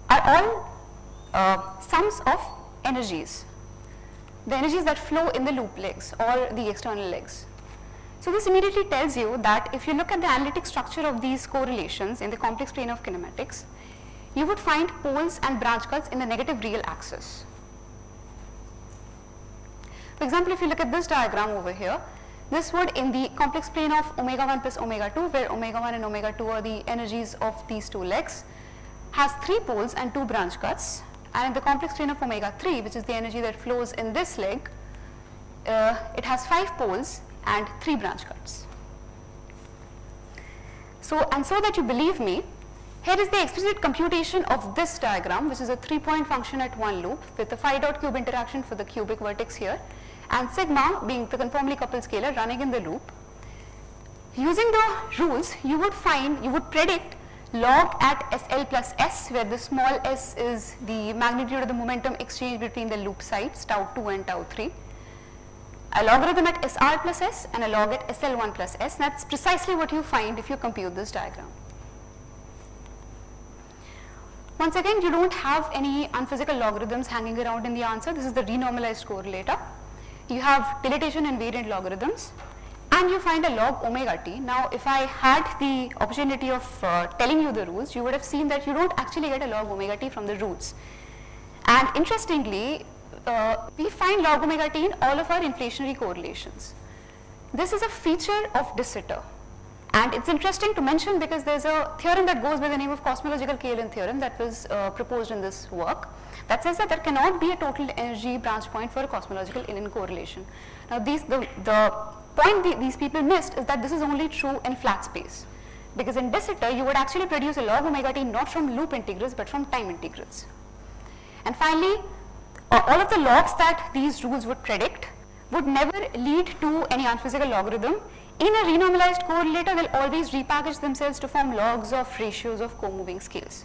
are all sums of energies, the energies that flow in the loop legs or the external legs. So this immediately tells you that if you look at the analytic structure of these correlations in the complex plane of kinematics, you would find poles and branch cuts in the negative real axis. For example, if you look at this diagram over here, this would in the complex plane of omega 1 plus omega 2, where omega 1 and omega 2 are the energies of these two legs, has 3 poles and 2 branch cuts, and in the complex plane of omega 3, which is the energy that flows in this leg, it has 5 poles and 3 branch cuts. So that you believe me, here is the explicit computation of this diagram, which is a 3-point function at one loop with the phi dot cube interaction for the cubic vertex here, and sigma being the conformally coupled scalar running in the loop. Using the rules, you would predict log at SL plus S, where the small s is the magnitude of the momentum exchange between the loop sites, tau 2 and tau 3. A logarithm at SR plus S and a log at SL1 plus S. That's precisely what you find if you compute this diagram. Once again, you don't have any unphysical logarithms hanging around in the answer. This is the renormalized correlator. You have dilatation invariant logarithms, and you find a log omega t. Now, if I had the opportunity of telling you the rules, you would have seen that you don't actually get a log omega t from the roots. And interestingly, we find log omega t in all of our inflationary correlations. This is a feature of de Sitter, and it's interesting to mention because there's a theorem that goes by the name of cosmological KLN theorem that was proposed in this work that says that there cannot be a total energy branch point for a cosmological Ilin correlation. Now the point these people missed is that this is only true in flat space, because in de Sitter you would actually produce a log omega t not from loop integrals but from time integrals. And finally, all of the logs that these rules would predict would never lead to any unphysical logarithm. In a renormalized correlator, they'll always repackage themselves to form logs of ratios of co-moving scales.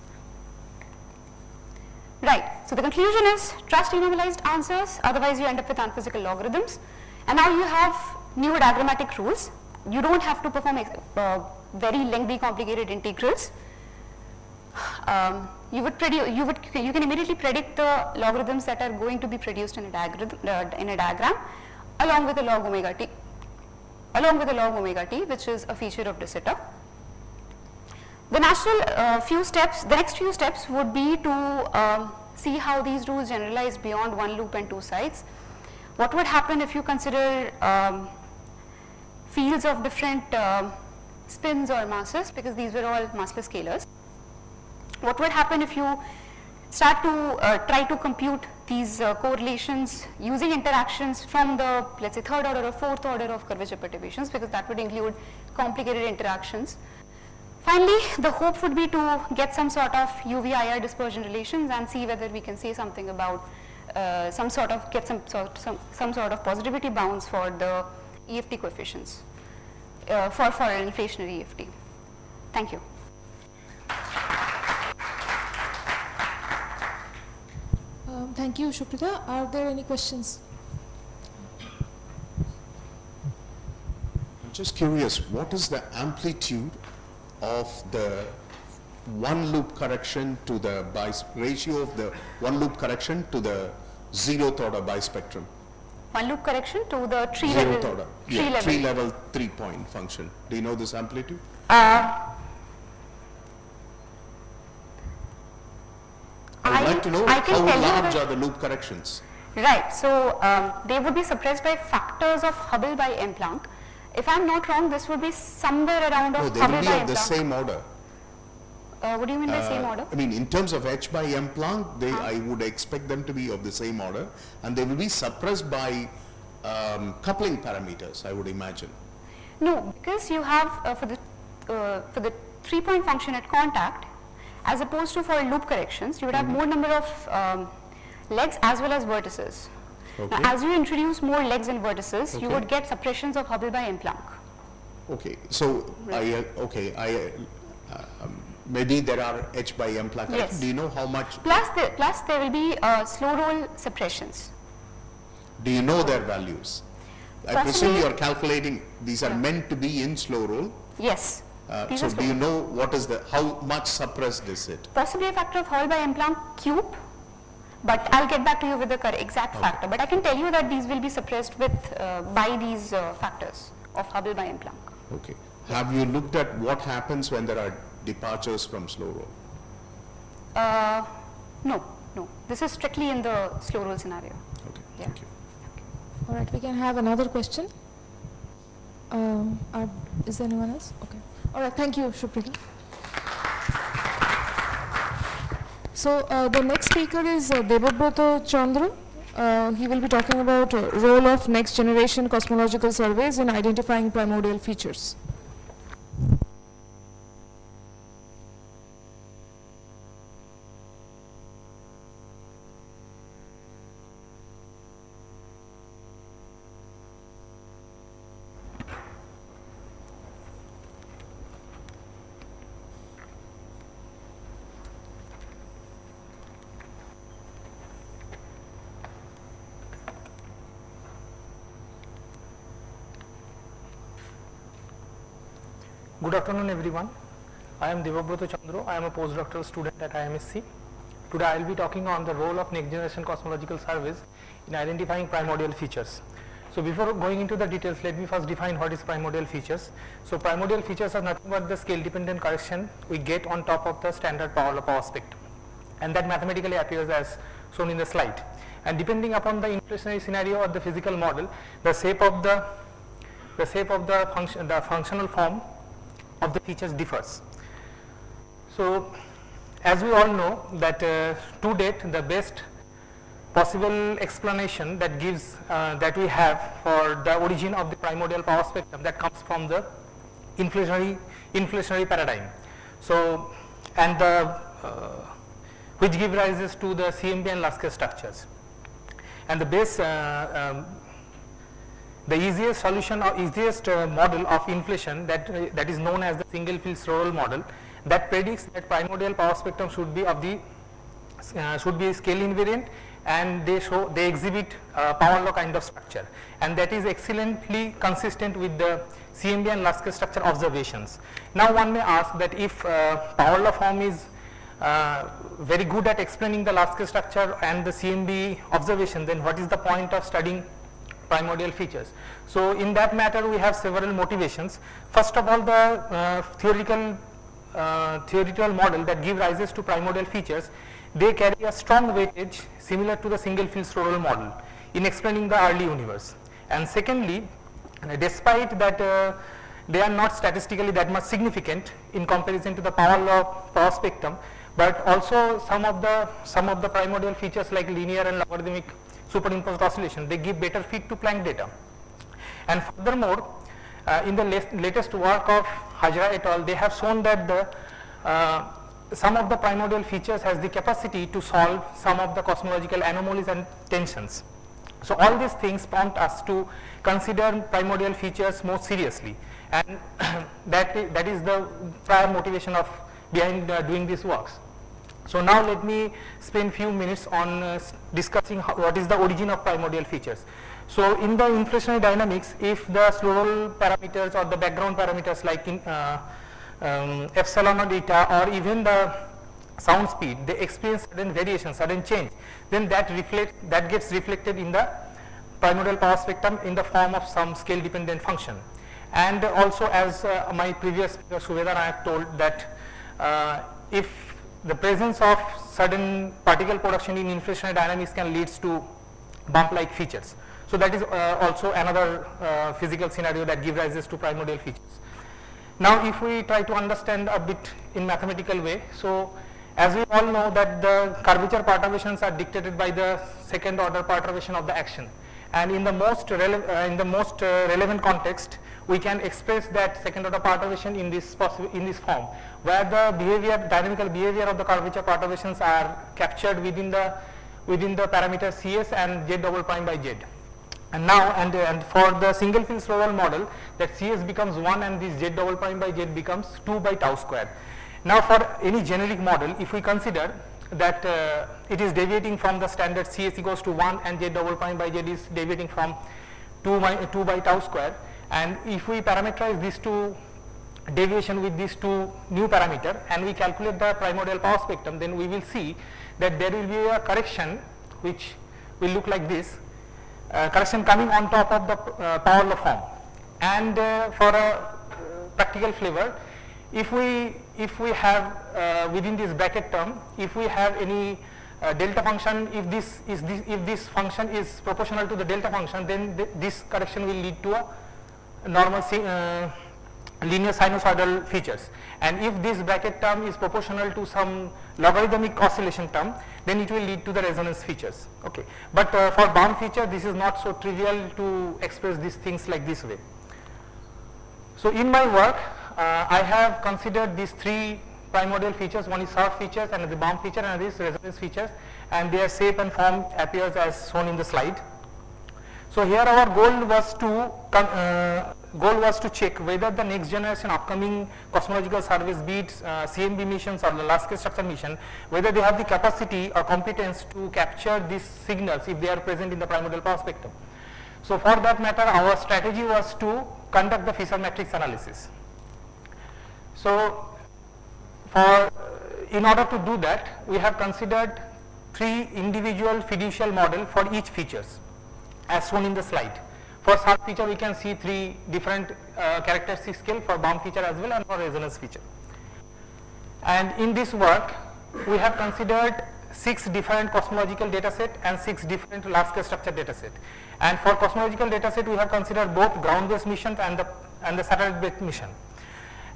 Right, so the conclusion is trust renormalized answers, otherwise you end up with unphysical logarithms. And now you have new diagrammatic rules. You don't have to perform very lengthy complicated integrals. You can immediately predict the logarithms that are going to be produced in a diagram along with the log omega t, which is a feature of de Sitter. The next few steps would be to see how these rules generalize beyond one loop and two sides. What would happen if you consider fields of different spins or masses, because these were all massless scalars. What would happen if you start to try to compute these correlations using interactions from the, let's say, third order or fourth order of curvature perturbations, because that would include complicated interactions. Finally, the hope would be to get some sort of UV-IR dispersion relations and see whether we can say something about get some sort of positivity bounds for the EFT coefficients for an inflationary EFT. Thank you. Thank you, Suprita. Are there any questions? I'm just curious, what is the amplitude of the one loop correction to the ratio of the one loop correction to the zeroth order bispectrum? One loop correction to the tree Zeroth level. order. Yeah, tree level 3-point function. Do you know this amplitude? I would like to know how large are the loop corrections? Right, so they would be suppressed by factors of Hubble by M Planck. If I'm not wrong, this would be somewhere around No, of they Hubble will be by of M the Planck. same order. What do you mean by same order? I mean, in terms of h by M Planck, I would expect them to be of the same order, and they will be suppressed by coupling parameters, I would imagine. No, because you have for the 3-point function at contact, as opposed to for loop corrections, you would have more number of legs as well as vertices. Okay. Now, as you introduce more legs and vertices, you would get suppressions of Hubble by M Planck. Okay, so maybe there are h by M Planck. Yes. Do you know how much? Plus there will be slow roll suppressions. Do you know their values? I Possibly. presume you are calculating, these are meant to be in slow roll. Yes. These So are do you know what is how much suppressed is it? possibly a factor of Hubble by M Planck cube, but I'll get back to you with the exact factor. But I can tell you that these will be suppressed with by these factors of Hubble by M Planck. Okay. Have you looked at what happens when there are departures from slow roll? No. This is strictly in the slow roll scenario. Okay, Yeah. thank you. All right, we can have another question. Is there anyone else? Okay. All right, thank you, Suprita. So the next speaker is Debabrata Chandra. He will be talking about role of next generation cosmological surveys in identifying primordial features. Good afternoon, everyone. I am Debabrata Chandra. I am a postdoctoral student at IMSC. Today I will be talking on the role of next generation cosmological surveys in identifying primordial features. So before going into the details, let me first define what is primordial features. So primordial features are nothing but the scale dependent correction we get on top of the standard power spectrum, and that mathematically appears as shown in the slide. And depending upon the inflationary scenario or the physical model, the shape of the functional form of the features differs. So as we all know that to date the best possible explanation that gives that we have for the origin of the primordial power spectrum, that comes from the inflationary paradigm. So and the which give rises to the CMB and large scale structures. And the base, the easiest solution or easiest model of inflation that is known as the single field Sorrell model, that predicts that primordial power spectrum should be of the scale invariant, and they exhibit power law kind of structure, and that is excellently consistent with the CMB and large scale structure observations. Now one may ask that if power law form is very good at explaining the large scale structure and the CMB observation, then what is the point of studying primordial features? So in that matter we have several motivations. First of all, the theoretical model that give rises to primordial features, they carry a strong weightage similar to the single field Sorrell model in explaining the early universe. And secondly, despite that they are not statistically that much significant in comparison to the power law power spectrum, but also some of the primordial features like linear and logarithmic superimposed oscillation, they give better fit to Planck data. And furthermore, in the latest work of Hajra et al., they have shown that some of the primordial features has the capacity to solve some of the cosmological anomalies and tensions. So all these things prompt us to consider primordial features more seriously, and that is the prior motivation of behind doing these works. So now let me spend few minutes on discussing what is the origin of primordial features. So in the inflationary dynamics, if the Sorrell parameters or the background parameters like in epsilon or eta or even the sound speed, they experience sudden variation, sudden change, then that gets reflected in the primordial power spectrum in the form of some scale dependent function. And also, as my previous speaker Suvedar I have told, that if the presence of sudden particle production in inflationary dynamics can lead to bump like features. So that is also another physical scenario that gives rises to primordial features. Now if we try to understand a bit in mathematical way, so as we all know that the curvature perturbations are dictated by the second order perturbation of the action, and in the most relevant context we can express that second order perturbation in this form, where the dynamical behavior of the curvature perturbations are captured within the parameter Cs and Z double prime by Z. And now and for the single field Sorrell model, that Cs becomes 1 and this Z double prime by Z becomes 2 by tau square. Now for any generic model, if we consider that it is deviating from the standard Cs equals to 1 and Z double prime by Z is deviating from 2 by tau square, and if we parameterize these two deviation with these two new parameter and we calculate the primordial power spectrum, then we will see that there will be a correction which will look like this, correction coming on top of the power law form. And for a practical flavor, if we have within this bracket term, if we have any delta function, if this function is proportional to the delta function, then this correction will lead to a normal linear sinusoidal features. And if this bracket term is proportional to some logarithmic oscillation term, then it will lead to the resonance features. Okay, but for bound feature, this is not so trivial to express these things like this way. So in my work, I have considered these three primordial features. One is surf features, and the bound feature, and this resonance features, and their shape and form appears as shown in the slide. So here our goal was to check whether the next generation upcoming cosmological surveys, be it CMB missions or the large scale structure mission, whether they have the capacity or competence to capture these signals if they are present in the primordial power spectrum. So for that matter, our strategy was to conduct the Fisher matrix analysis. So in order to do that, we have considered three individual fiducial model for each features as shown in the slide. For surf feature, we can see three different characteristic scale, for bound feature as well, and for resonance feature. And in this work, we have considered 6 different cosmological data set and 6 different large scale structure data set. And for cosmological data set, we have considered both ground based missions and the satellite based mission.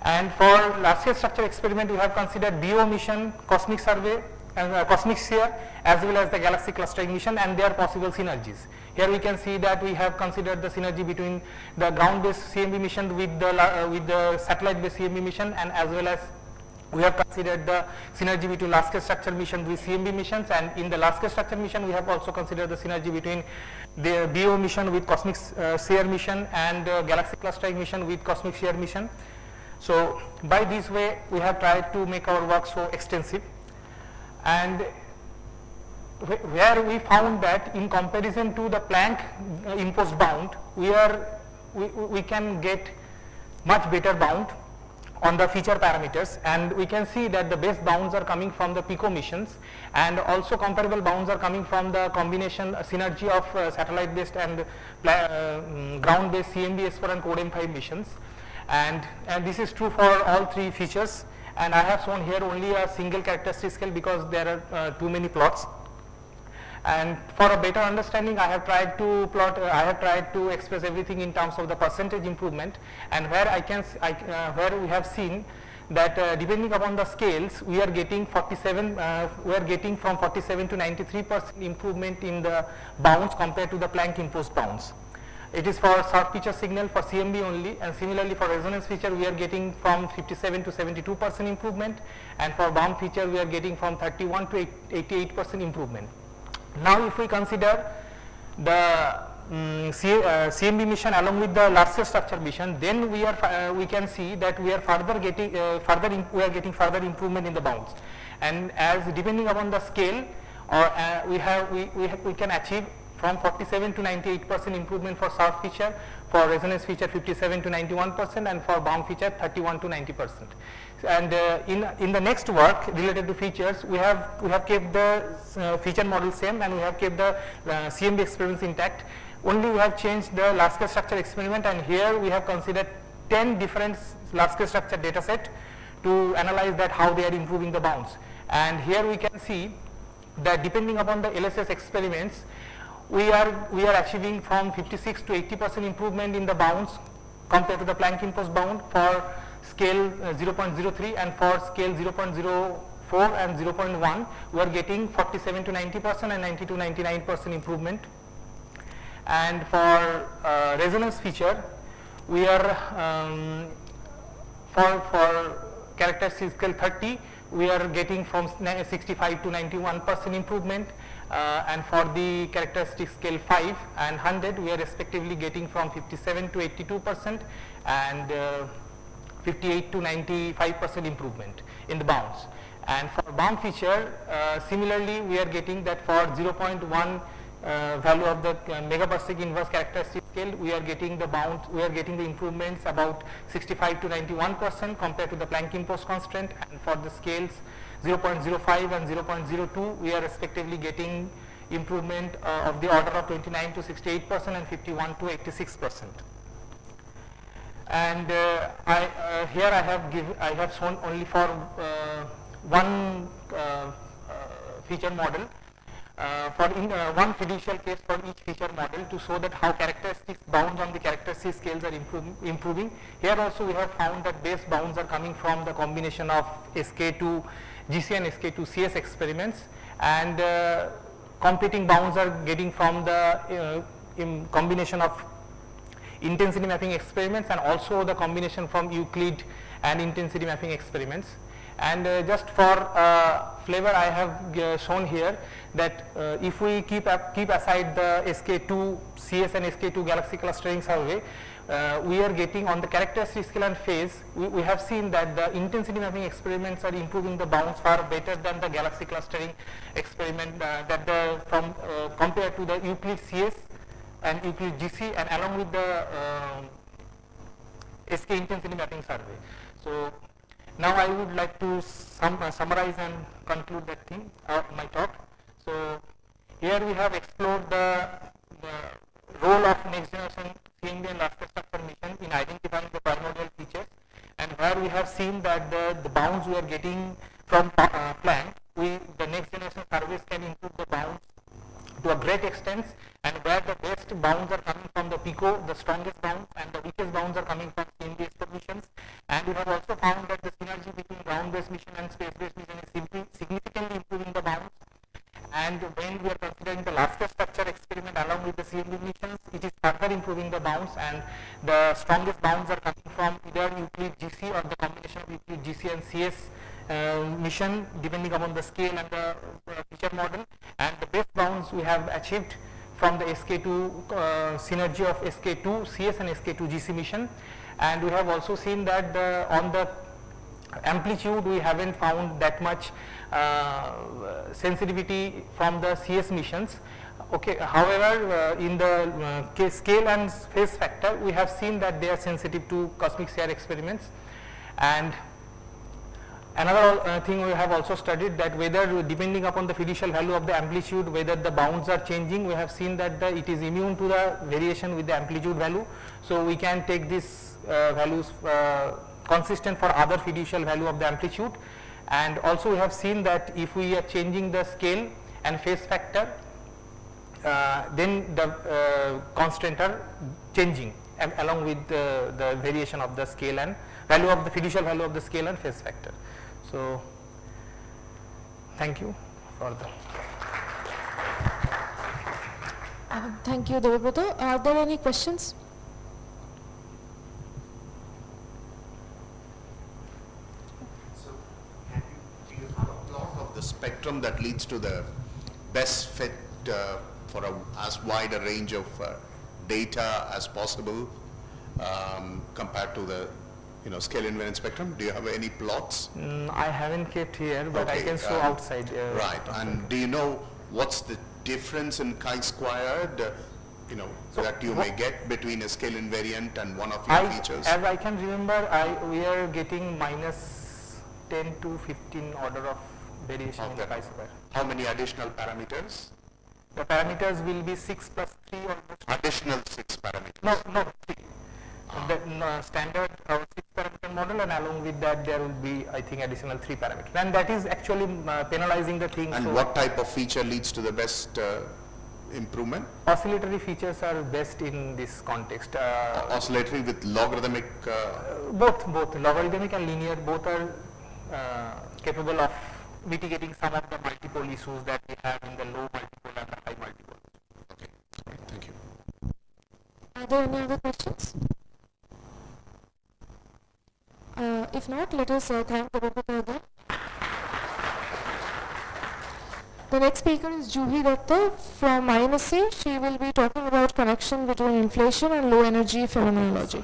And for large scale structure experiment, we have considered BO mission, cosmic survey, and cosmic sphere, as well as the galaxy clustering mission and their possible synergies. Here we can see that we have considered the synergy between the ground based CMB mission with the satellite based CMB mission, and as well as we have considered the synergy between large-scale structure mission with CMB missions, and in the large-scale structure mission we have also considered the synergy between the BO mission with cosmic shear mission and galaxy clustering mission with cosmic shear mission. So by this way we have tried to make our work so extensive, and where we found that in comparison to the Planck imposed bound, we can get much better bound on the feature parameters, and we can see that the best bounds are coming from the PICO missions, and also comparable bounds are coming from the combination synergy of satellite based and ground based CMB S4 and CODE M5 missions, and this is true for all three features. And I have shown here only a single characteristic scale because there are too many plots. And for a better understanding, I have tried to plot, I have tried to express everything in terms of the percentage improvement, and where where we have seen that depending upon the scales, we are getting 47, we are getting from 47 to 93% improvement in the bounds compared to the Planck imposed bounds. It is for short feature signal for CMB only, and similarly for resonance feature we are getting from 57 to 72% improvement, and for bound feature we are getting from 31 to 88% improvement. Now if we consider the CMB mission along with the large scale structure mission, then we can see that we are further getting further improvement in the bounds, and as depending upon the scale, or we can achieve from 47 to 98% improvement for short feature, for resonance feature 57 to 91%, and for bound feature 31 to 90%. And in the next work related to features, we have kept the feature model same, and we have kept the CMB experiments intact. Only we have changed the large scale structure experiment, and here we have considered 10 different large scale structure data set to analyze that how they are improving the bounds. And here we can see that depending upon the LSS experiments, we are achieving from 56 to 80% improvement in the bounds compared to the Planck imposed bound for scale 0.03, and for scale 0.04 and 0.1 we are getting 47 to 90% and 90 to 99% improvement. And for resonance feature, we are for characteristic scale 30 we are getting from 65 to 91% improvement, and for the characteristic scale 5 and 100 we are respectively getting from 57 to 82% and 58 to 95% improvement in the bounds. And for bound feature, similarly we are getting that for 0.1 value of the megaparsec inverse characteristic scale, we are getting the bound, we are getting the improvements about 65 to 91% compared to the Planck imposed constraint, and for the scales 0.05 and 0.02 we are respectively getting improvement of the order of 29 to 68% and 51 to 86%. And here I have shown only for one feature model, for one fiducial case for each feature model, to show that how characteristics bounds on the characteristic scales are improving. Here also we have found that base bounds are coming from the combination of SK2 GC and SK2 CS experiments, and competing bounds are getting from the combination of intensity mapping experiments and also the combination from Euclid and intensity mapping experiments. And just for flavor, I have shown here that if we keep aside the SK2 CS and SK2 galaxy clustering survey, we are getting on the characteristic scale and phase, we have seen that the intensity mapping experiments are improving the bounds far better than the galaxy clustering experiment compared to the Euclid CS and Euclid GC, and along with the SK intensity mapping survey. So now I would like to summarize and conclude that thing, my talk. So here we have explored the role of next generation CMB and large scale structure mission in identifying the primordial features, and where we have seen that the bounds we are getting from Planck, the next generation surveys can improve the bounds to a great extent, and where the best bounds are coming from the PICO, the strongest bounds, and the weakest bounds are coming from CMB missions. And we have also found that the synergy between ground-based mission and space-based mission is significantly improving the bounds. And when we are considering the large scale structure experiment along with the CMB missions, it is further improving the bounds, and the strongest bounds are coming from either Euclid GC or the combination of Euclid GC and CS mission depending upon the scale and the feature model, and the best bounds we have achieved from the SK2 synergy of SK2 CS and SK2 GC mission. And we have also seen that on the amplitude we haven't found that much sensitivity from the CS missions. Okay, however, in the scale and phase factor, we have seen that they are sensitive to cosmic SAR experiments. And another thing we have also studied, that whether depending upon the fiducial value of the amplitude, whether the bounds are changing, we have seen that it is immune to the variation with the amplitude value. So we can take these values consistent for other fiducial value of the amplitude. And also we have seen that if we are changing the scale and phase factor, then the constant are changing along with the variation of the scale and value of the fiducial value of the scale and phase factor. So thank you for the. Thank you, Devabrata. Are there any questions? So, do you have a plot of the spectrum that leads to the best fit for as wide a range of data as possible compared to the scale invariant spectrum? Do you have any plots? I haven't kept here, but I Okay, can show outside. Right, and do you know what's the difference in chi-squared, So that you may what- get between a scale invariant and one of your features? As I can remember, we are getting minus 10 to 15 order of variation in the Okay. chi-square. How many additional parameters? The parameters will be 6 plus 3 almost. Additional 6 parameters. No, 3. The standard 6 parameter model, and along with that there will be, I think, additional 3 parameters. And that is actually penalizing the thing. And so what type of feature leads to the best improvement? oscillatory features are best in this context. Oscillatory with logarithmic, Both logarithmic and linear, both are capable of mitigating some of the multipole issues that we have in the low multipole and the high multipole. okay, all right, thank you. Are there any other questions? If not, let us thank Devabrata again. The next speaker is Juhi Datta from INSC. She will be talking about connection between inflation and low energy phenomenology.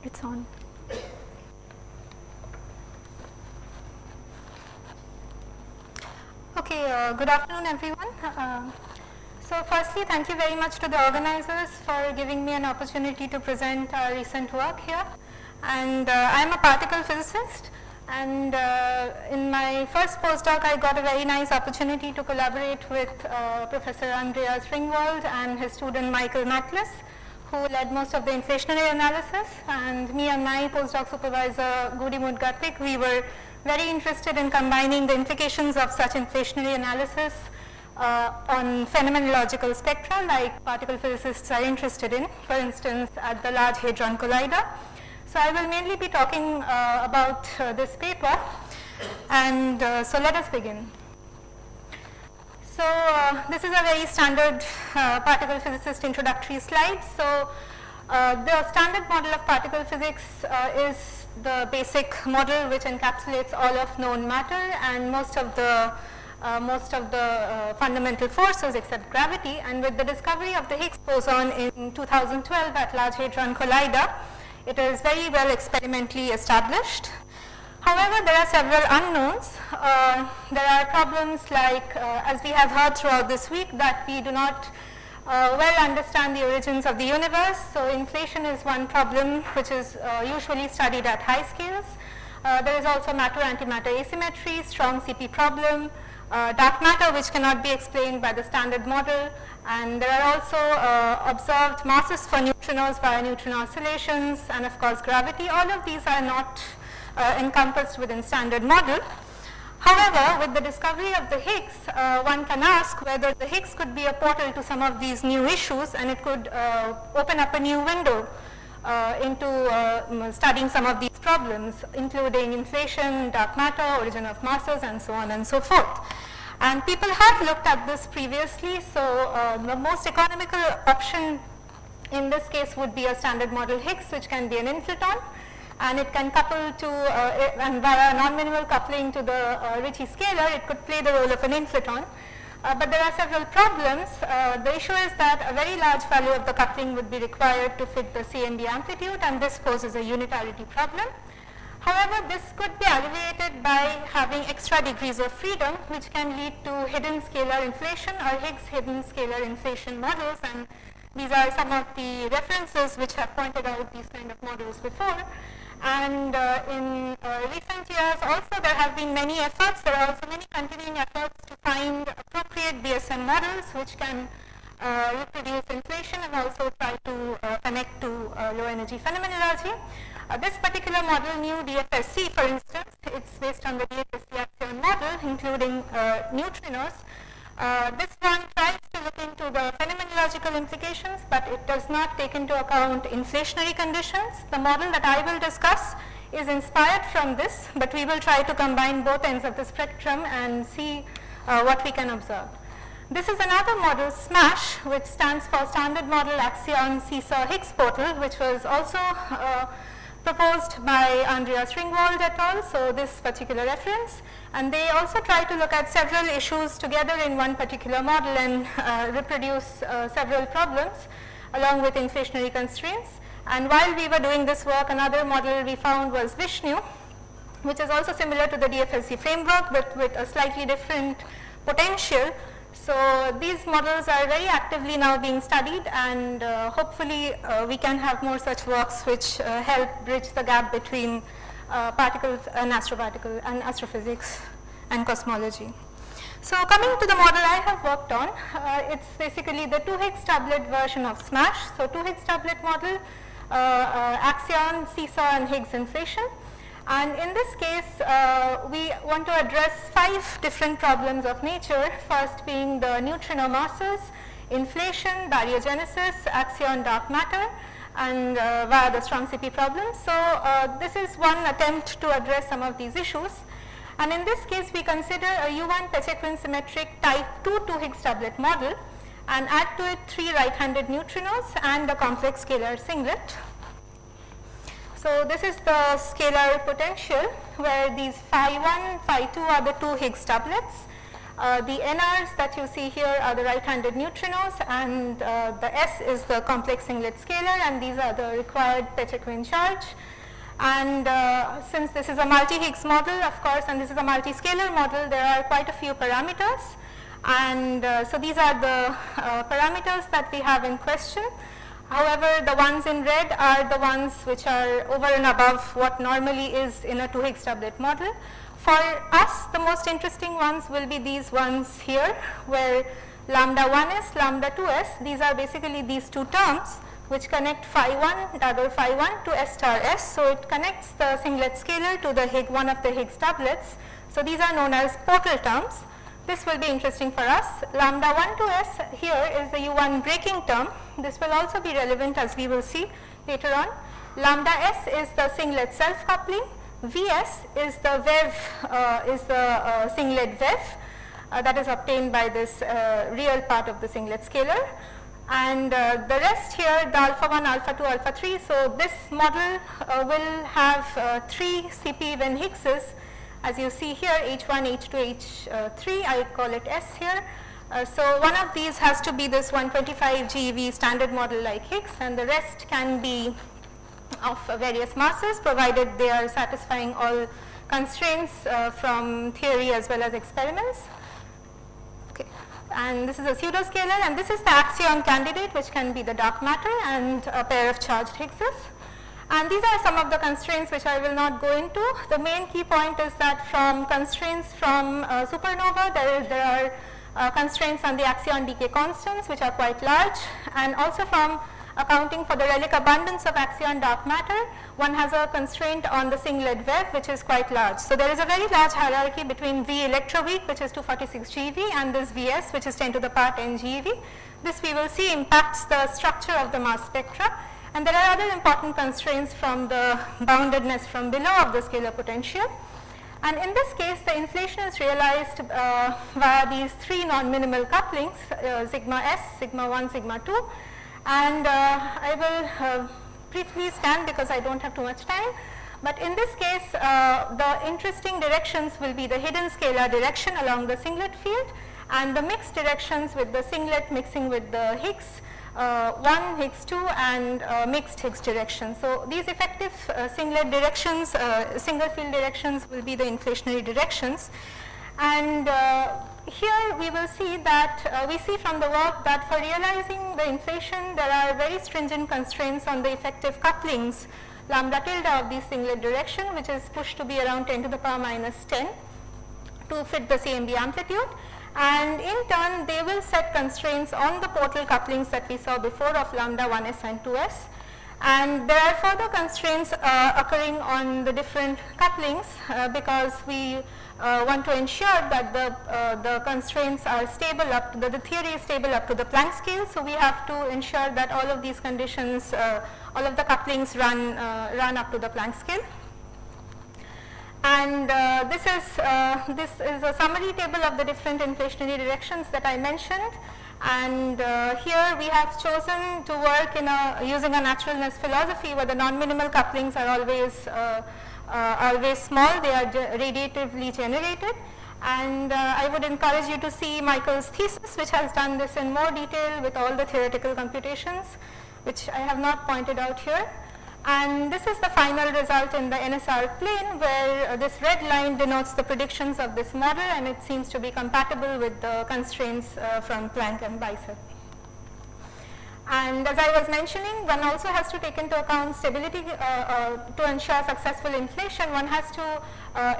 It's on. Okay, good afternoon everyone. So firstly, thank you very much to the organizers for giving me an opportunity to present our recent work here. And I am a particle physicist, and in my first postdoc I got a very nice opportunity to collaborate with Professor Andreas Ringwald and his student Michael Matlis, who led most of the inflationary analysis, and me and my postdoc supervisor Gudimund Gatwig, we were very interested in combining the implications of such inflationary analysis on phenomenological spectra like particle physicists are interested in, for instance at the Large Hadron Collider. So I will mainly be talking about this paper, and so let us begin. So this is a very standard particle physicist introductory slide. So the standard model of particle physics is the basic model which encapsulates all of known matter and most of the fundamental forces except gravity. And with the discovery of the Higgs boson in 2012 at Large Hadron Collider, it is very well experimentally established. However, there are several unknowns. There are problems like, as we have heard throughout this week, that we do not well understand the origins of the universe. So inflation is one problem which is usually studied at high scales. There is also matter-antimatter asymmetry, strong CP problem, dark matter which cannot be explained by the standard model, and there are also observed masses for neutrinos via neutron oscillations, and of course gravity. All of these are not encompassed within standard model. However, with the discovery of the Higgs, one can ask whether the Higgs could be a portal to some of these new issues, and it could open up a new window into studying some of these problems, including inflation, dark matter, origin of masses, and so on and so forth. And people have looked at this previously, so the most economical option in this case would be a standard model Higgs, which can be an inflaton, and it can couple to, and via non-minimal coupling to the Ricci scalar, it could play the role of an inflaton. But there are several problems. The issue is that a very large value of the coupling would be required to fit the CMB amplitude, and this poses a unitarity problem. However, this could be alleviated by having extra degrees of freedom, which can lead to hidden scalar inflation or Higgs hidden scalar inflation models, and these are some of the references which have pointed out these kind of models before. And in recent years also there have been many efforts, there are also many continuing efforts to find appropriate BSM models which can reproduce inflation and also try to connect to low energy phenomenology. This particular model, new DFSC for instance, it's based on the DFSC axion model including neutrinos. This one tries to look into the phenomenological implications, but it does not take into account inflationary conditions. The model that I will discuss is inspired from this, but we will try to combine both ends of the spectrum and see what we can observe. This is another model, SMASH, which stands for Standard Model Axion Seesaw Higgs Portal, which was also proposed by Andreas Ringwald et al., so this particular reference. And they also try to look at several issues together in one particular model and reproduce several problems along with inflationary constraints. And while we were doing this work, another model we found was Vishnu, which is also similar to the DFSC framework but with a slightly different potential. So these models are very actively now being studied, and hopefully we can have more such works which help bridge the gap between particles and astroparticle and astrophysics and cosmology. So coming to the model I have worked on, it's basically the 2 Higgs doublet version of SMASH. So 2 Higgs doublet model, axion, seesaw, and Higgs inflation. And in this case, we want to address 5 different problems of nature, first being the neutrino masses, inflation, baryogenesis, axion dark matter, and via the strong CP problem. So this is one attempt to address some of these issues. And in this case, we consider a U1 Pechequin symmetric type 2 Higgs doublet model and add to it 3 right-handed neutrinos and a complex scalar singlet. So this is the scalar potential where these phi 1, phi 2 are the 2 Higgs doublets. The NRs that you see here are the right-handed neutrinos, and the S is the complex singlet scalar, and these are the required Pechequin charge. And since this is a multi-Higgs model, of course, and this is a multi-scalar model, there are quite a few parameters. And so these are the parameters that we have in question. However, the ones in red are the ones which are over and above what normally is in a 2 Higgs doublet model. For us, the most interesting ones will be these ones here, where lambda 1s, lambda 2s, these are basically these 2 terms which connect phi 1, dagger phi 1 to S star S. So it connects the singlet scalar to the one of the Higgs doublets. So these are known as portal terms. This will be interesting for us. Lambda 1 to S here is the U1 breaking term. This will also be relevant as we will see later on. Lambda S is the singlet self-coupling. Vs is the WEV, singlet WEV that is obtained by this real part of the singlet scalar. And the rest here, the alpha 1, alpha 2, alpha 3. So this model will have 3 CP even Higgses. As you see here, H1, H2, H3, I call it S here. So one of these has to be this 125 GeV standard model like Higgs, and the rest can be of various masses provided they are satisfying all constraints from theory as well as experiments. Okay. And this is a pseudoscalar, and this is the axion candidate, which can be the dark matter and a pair of charged Higgses. And these are some of the constraints which I will not go into. The main key point is that from constraints from supernova, there are constraints on the axion decay constants which are quite large, and also from accounting for the relic abundance of axion dark matter, one has a constraint on the singlet WEV which is quite large. So there is a very large hierarchy between V electroweak, which is 246 GeV, and this Vs, which is 10 to the power 10 GeV. This we will see impacts the structure of the mass spectra. And there are other important constraints from the boundedness from below of the scalar potential. And in this case, the inflation is realized via these three non-minimal couplings, sigma s, sigma 1, sigma 2. And I will briefly scan because I don't have too much time. But in this case, the interesting directions will be the hidden scalar direction along the singlet field and the mixed directions with the singlet mixing with the Higgs 1, Higgs 2 and mixed Higgs direction. So these effective singlet directions, single field directions will be the inflationary directions. And here we will see that, we see from the work that for realizing the inflation there are very stringent constraints on the effective couplings lambda tilde of the singlet direction, which is pushed to be around 10 to the power minus 10 to fit the CMB amplitude. And in turn they will set constraints on the portal couplings that we saw before of lambda 1s and 2s. And there are further constraints occurring on the different couplings because we want to ensure that the constraints are stable up to the theory is stable up to the Planck scale. So we have to ensure that all of these conditions, all of the couplings run up to the Planck scale. And this is a summary table of the different inflationary directions that I mentioned. And here we have chosen to work in using a naturalness philosophy where the non-minimal couplings are always small, they are radiatively generated. And I would encourage you to see Michael's thesis, which has done this in more detail with all the theoretical computations, which I have not pointed out here. And this is the final result in the NSR plane, where this red line denotes the predictions of this model, and it seems to be compatible with the constraints from Planck and Bicep. And as I was mentioning, one also has to take into account stability to ensure successful inflation. One has to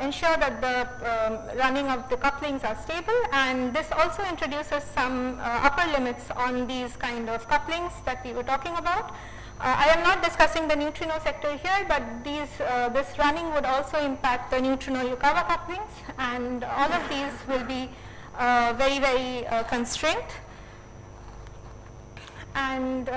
ensure that the running of the couplings are stable, and this also introduces some upper limits on these kind of couplings that we were talking about. I am not discussing the neutrino sector here, but this running would also impact the neutrino Yukawa couplings, and all of these will be very, very constrained. And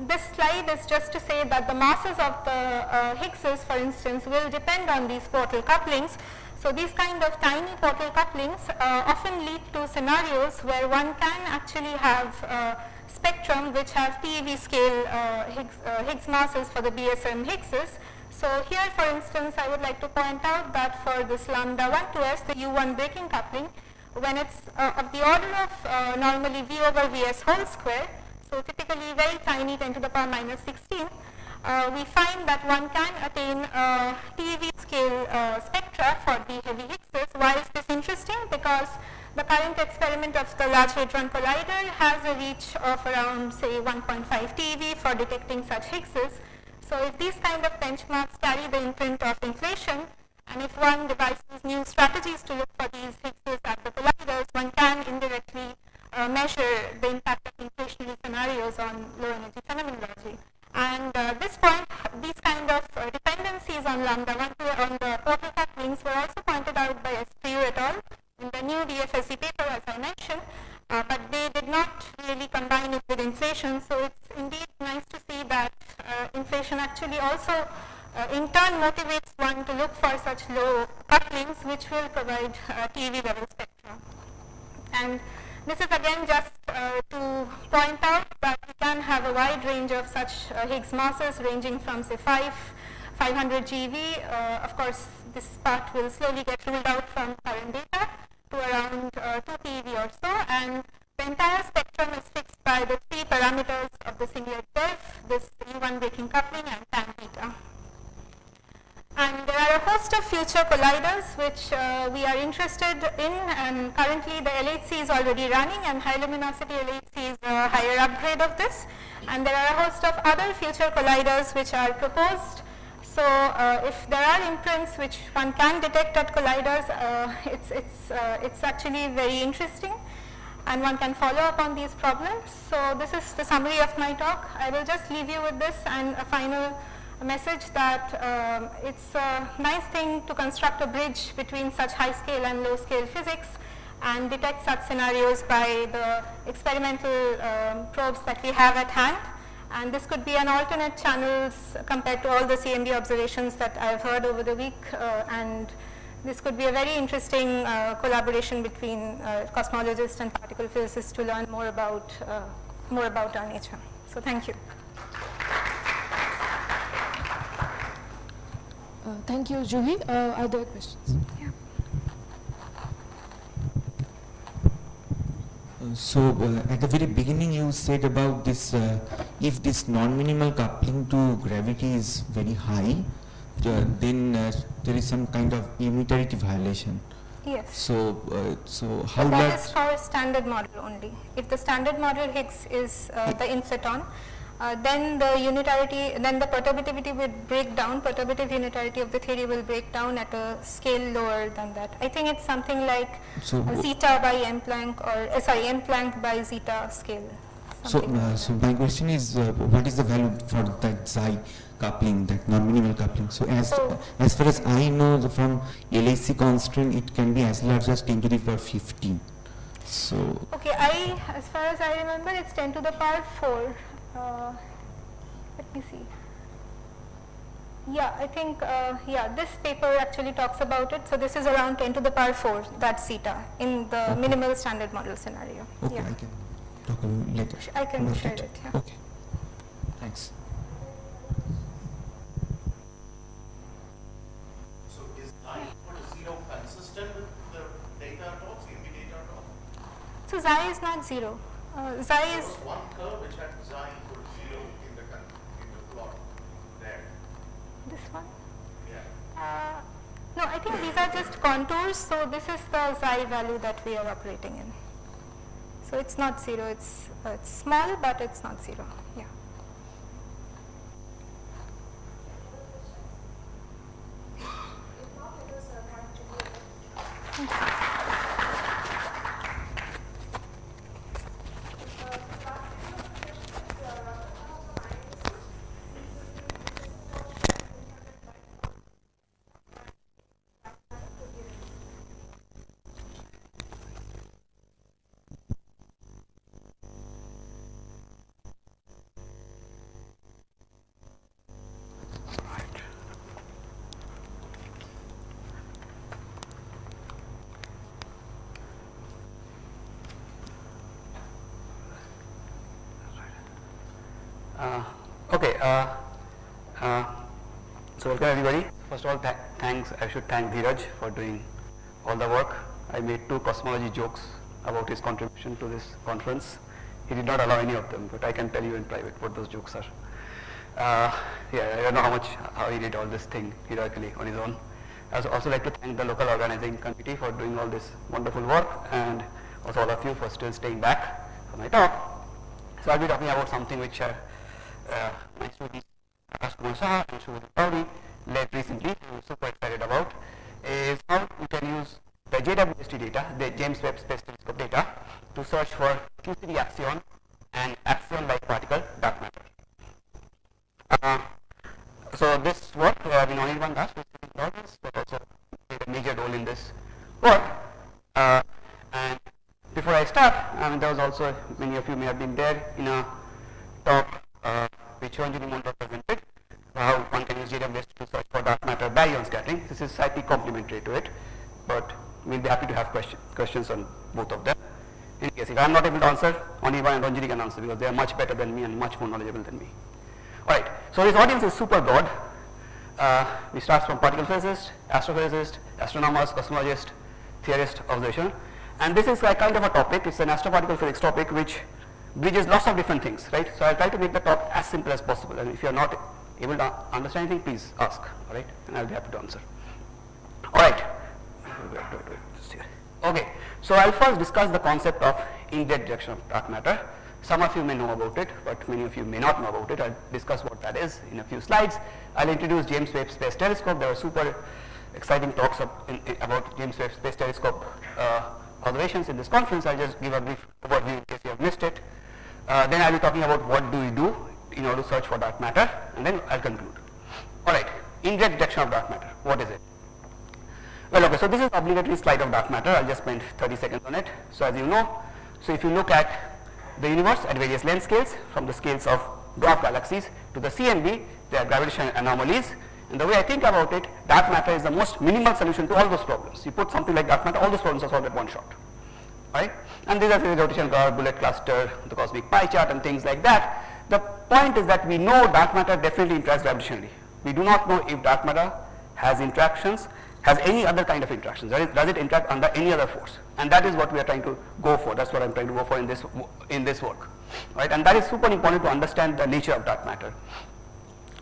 this slide is just to say that the masses of the Higgses, for instance, will depend on these portal couplings. So these kind of tiny portal couplings often lead to scenarios where one can actually have spectrum which have TeV scale Higgs masses for the BSM Higgses. So here, for instance, I would like to point out that for this lambda 1 2s, the U1 breaking coupling, when it's of the order of normally V over Vs whole square, so typically very tiny 10 to the power minus 16, we find that one can attain TeV scale spectra for the heavy Higgses. Why is this interesting? Because the current experiment of the Large Hadron Collider has a reach of around, say, 1.5 TeV for detecting such Higgses. So if these kind of benchmarks carry the imprint of inflation, and if one devises new strategies to look for these Higgses at the colliders, one can indirectly measure the impact of inflationary scenarios on low energy phenomenology. And at this point, these kind of dependencies on lambda 1 on the portal couplings were also pointed out by Espriu et al. In the new DFSE paper, as I mentioned, but they did not really combine it with inflation. So it's indeed nice to see that inflation actually also in turn motivates one to look for such low couplings which will provide TeV level spectra. And this is again just to point out that we can have a wide range of such Higgs masses ranging from, say, 500 GeV. Of course, this part will slowly get ruled out from current data to around 2 TeV or so, and the entire spectrum is fixed by the three parameters of the singlet def, this U1 breaking coupling and tan theta. And there are a host of future colliders which we are interested in, and currently the LHC is already running, and high luminosity LHC is a higher upgrade of this. And there are a host of other future colliders which are proposed. So if there are imprints which one can detect at colliders, it's actually very interesting, and one can follow up on these problems. So this is the summary of my talk. I will just leave you with this and a final message that it's a nice thing to construct a bridge between such high scale and low scale physics and detect such scenarios by the experimental probes that we have at hand. And this could be an alternate channels compared to all the CMB observations that I've heard over the week, and this could be a very interesting collaboration between cosmologists and particle physicists to learn more about our nature. So thank you. Thank you, Juhi. Are there questions? At the very beginning you said about this, if this non-minimal coupling to gravity is very high, then there is some kind of unitarity violation. Yes. So how But that large? is for standard model only. If the standard model Higgs is the inflaton, then the unitarity, then the perturbativity will break down. Perturbative unitarity of the theory will break down at a scale lower than that. I think it's something like zeta by m Planck, or m Planck by zeta scale. So, something like so my question is, what is the value for that Xi coupling, that non-minimal coupling? So as far as I know, from LHC constraint, it can be as large as 10 to the power 15. So Okay, as far as I remember, it's 10 to the power 4. Let me see. Yeah, I think, yeah, this paper actually talks about it. So this is around 10 to the power 4, that's zeta, in the minimal standard model scenario. okay, Yeah. I can talk about later. I can about share it, yeah. Okay, thanks. So is I equal to 0 consistent with the data at all, CMB data at all? So xi is not 0. Xi There is, was one curve which had xi equal to 0 in the plot there. this one? Yeah. No, I think these are just contours, so this is the xi value that we are operating in. So it's not 0, it's small, but it's not 0, yeah. So welcome everybody. First of all, thanks. I should thank Dheeraj for doing all the work. I made 2 cosmology jokes about his contribution to this conference. He did not allow any of them, but I can tell you in private what those jokes are. Yeah, I don't know how he did all this thing heroically on his own. I would also like to thank the local organizing committee for doing all this wonderful work, and also all of you for still staying back for my talk. So I'll be talking about something which my students Akash Kumar Shah and Shubham Pauri led recently, I'm super excited about, is how we can use the JWST data, the James Webb Space Telescope data, to search for QCD axion and axion-like particle dark matter. So this work, Vinod Das, but also played a major role in this work. And before I start, there was also, many of you may have been there in a talk which Anjali Mondra presented, how one can use JWST to search for dark matter baryon scattering. This is slightly complementary to it, but we'll be happy to have questions on both of them. In case if I am not able to answer, Anirban and Anjali can answer because they are much better than me and much more knowledgeable than me. Alright, so this audience is super broad. We start from particle physicists, astrophysicists, astronomers, cosmologists, theorists, observation. And this is like kind of a topic, it's an astroparticle physics topic which bridges lots of different things, right? So I'll try to make the talk as simple as possible, and if you're not able to understand anything, please ask, alright? And I'll be happy to answer. Alright. Okay, so I'll first discuss the concept of in-depth detection of dark matter. Some of you may know about it, but many of you may not know about it. I'll discuss what that is in a few slides. I'll introduce James Webb Space Telescope. There are super exciting talks about James Webb Space Telescope observations in this conference. I'll just give a brief overview in case you have missed it. Then I'll be talking about what do we do in order to search for dark matter, and then I'll conclude. Alright, in-depth detection of dark matter. What is it? Well, okay, so this is the obligatory slide of dark matter. I'll just spend 30 seconds on it. So as you know, so if you look at the universe at various length scales, from the scales of dwarf galaxies. To the CMB, they are gravitational anomalies. And the way I think about it, dark matter is the most minimal solution to all those problems. You put something like dark matter, all those problems are solved at one shot. Right? And these are the rotational curve, bullet cluster, the cosmic pie chart and things like that. The point is that we know dark matter definitely interacts gravitationally. We do not know if dark matter has interactions, has any other kind of interactions. Does it interact under any other force? And that is what we are trying to go for. That's what I'm trying to go for in this work. Right? And that is super important to understand the nature of dark matter.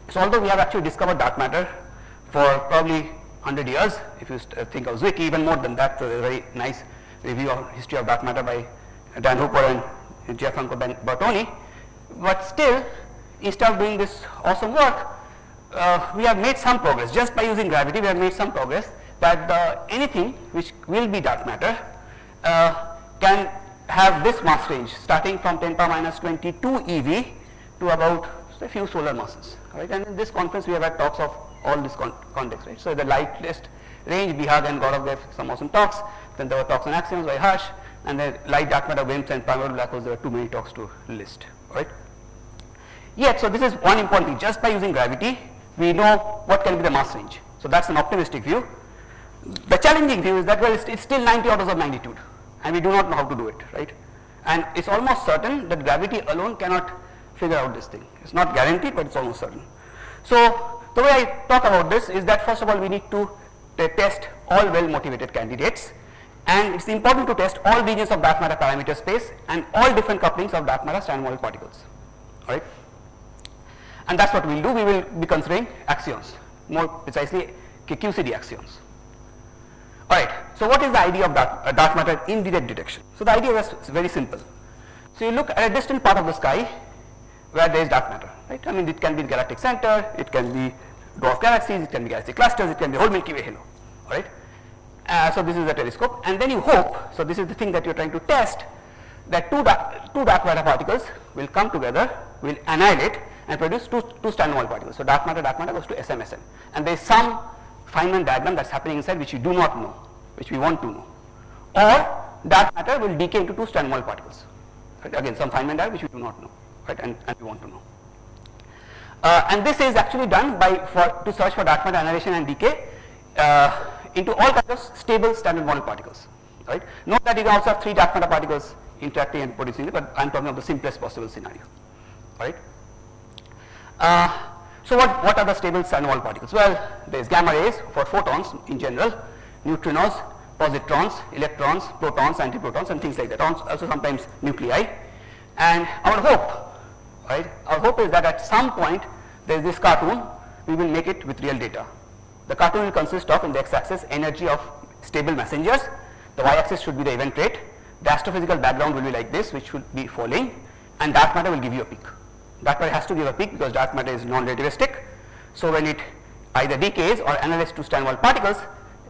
So although we have actually discovered dark matter for probably 100 years, if you think of Zwicky, even more than that, a very nice review of history of dark matter by Dan Hooper and Gianfranco Bertoni, but still, instead of doing this awesome work, we have made some progress. Just by using gravity, we have made some progress that anything which will be dark matter can have this mass range, starting from 10 power minus 22 eV to about a few solar masses. Right? And in this conference, we have had talks of all this context. Right? So the lightest range, Bihag and Gaurav gave some awesome talks. Then there were talks on axioms by Harsh, and then light, dark matter, WIMPs, and primordial black holes. There were too many talks to list. Right? Yet, so this is one important thing. Just by using gravity, we know what can be the mass range. So that's an optimistic view. The challenging view is that, well, it's still 90 orders of magnitude, and we do not know how to do it, right? And it's almost certain that gravity alone cannot figure out this thing. It's not guaranteed, but it's almost certain. So the way I talk about this is that, first of all, we need to test all well-motivated candidates, and it's important to test all regions of dark matter parameter space and all different couplings of dark matter standard model particles, right? And that's what we'll do. We will be considering axions, more precisely QCD axions. Alright, so what is the idea of dark matter indirect detection? So the idea is very simple. So you look at a distant part of the sky where there is dark matter, right? I mean, it can be the galactic center, it can be dwarf galaxies, it can be galaxy clusters, it can be whole Milky Way halo, right? So this is the telescope, and then you hope, so this is the thing that you're trying to test, that two dark matter particles will come together, will annihilate, and produce two standard model particles. So dark matter goes to SMSM. And there is some Feynman diagram that's happening inside which you do not know, which we want to know. Or dark matter will decay into two standard model particles. Right? Again, some Feynman diagram which we do not know, right? And we want to know. And this is actually done to search for dark matter annihilation and decay into all kinds of stable standard model particles. Right? Note that you can also have three dark matter particles interacting and producing it, but I'm talking of the simplest possible scenario. Right? So what are the stable standard model particles? Well, there is gamma rays for photons in general, neutrinos, positrons, electrons, protons, antiprotons, and things like that. Also sometimes nuclei. And our hope is that at some point there is this cartoon, we will make it with real data. The cartoon will consist of, in the x-axis, energy of stable messengers. The y-axis should be the event rate. The astrophysical background will be like this, which should be falling, and dark matter will give you a peak. Dark matter has to give a peak because dark matter is non-relativistic. So when it either decays or annihilates to standard model particles,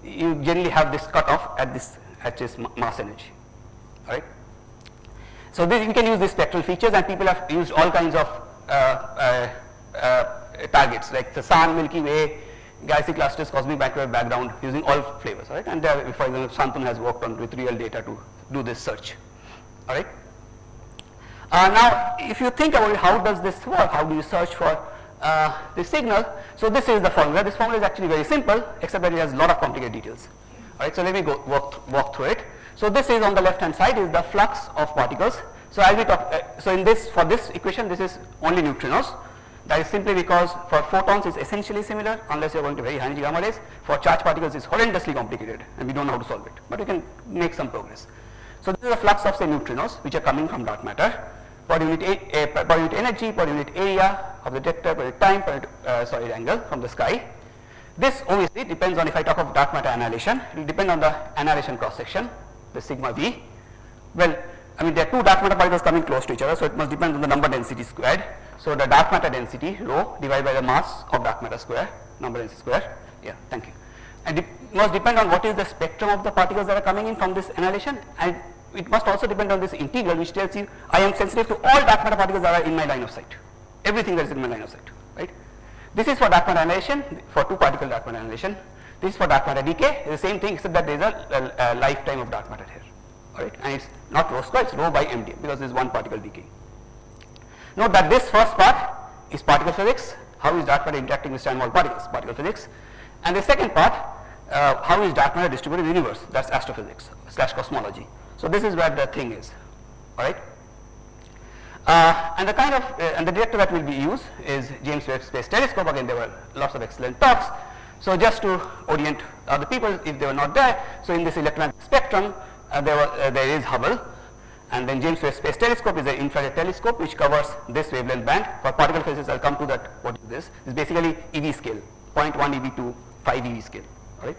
you generally have this cutoff at this mass energy. Right? So we can use these spectral features, and people have used all kinds of targets like the Sun, Milky Way, galaxy clusters, cosmic microwave background, using all flavors. Right? And there, for example, Santanu has worked on with real data to do this search. All right. Now, if you think about it, how does this work? How do you search for the signal? So this is the formula. This formula is actually very simple, except that it has a lot of complicated details. All right, so let me go walk through it. So this is on the left hand side is the flux of particles. So as we talk, for this equation, this is only neutrinos. That is simply because for photons it's essentially similar, unless you're going to very high energy gamma rays. For charged particles it's horrendously complicated, and we don't know how to solve it, but we can make some progress. So this is the flux of, say, neutrinos, which are coming from dark matter, per unit energy, per unit area of the detector, per unit time, per unit angle from the sky. This obviously depends on, if I talk of dark matter annihilation, it will depend on the annihilation cross section, the sigma v. Well, I mean, there are two dark matter particles coming close to each other, so it must depend on the number density squared. So the dark matter density, rho, divided by the mass of dark matter square, number density square. Yeah, thank you. And it must depend on what is the spectrum of the particles that are coming in from this annihilation, and it must also depend on this integral, which tells you I am sensitive to all dark matter particles that are in my line of sight. Everything that is in my line of sight, right? This is for dark matter annihilation, for two particle dark matter annihilation. This is for dark matter decay. It's the same thing, except that there is a lifetime of dark matter here. Right? And it's not rho square, it's rho by mdm, because there is one particle decay. Note that this first part is particle physics. How is dark matter interacting with small particles? Particle physics. And the second part, how is dark matter distributed in the universe? That's astrophysics / cosmology. So this is where the thing is. All right. And the kind of and the detector that will be used is James Webb Space Telescope. Again, there were lots of excellent talks. So just to orient other people, if they were not there, so in this electromagnetic spectrum, there is Hubble, and then James Webb Space Telescope is an infrared telescope which covers this wavelength band. For particle physics, I'll come to that. What is this? It's basically EV scale, 0.1 EV to 5 EV scale. Right?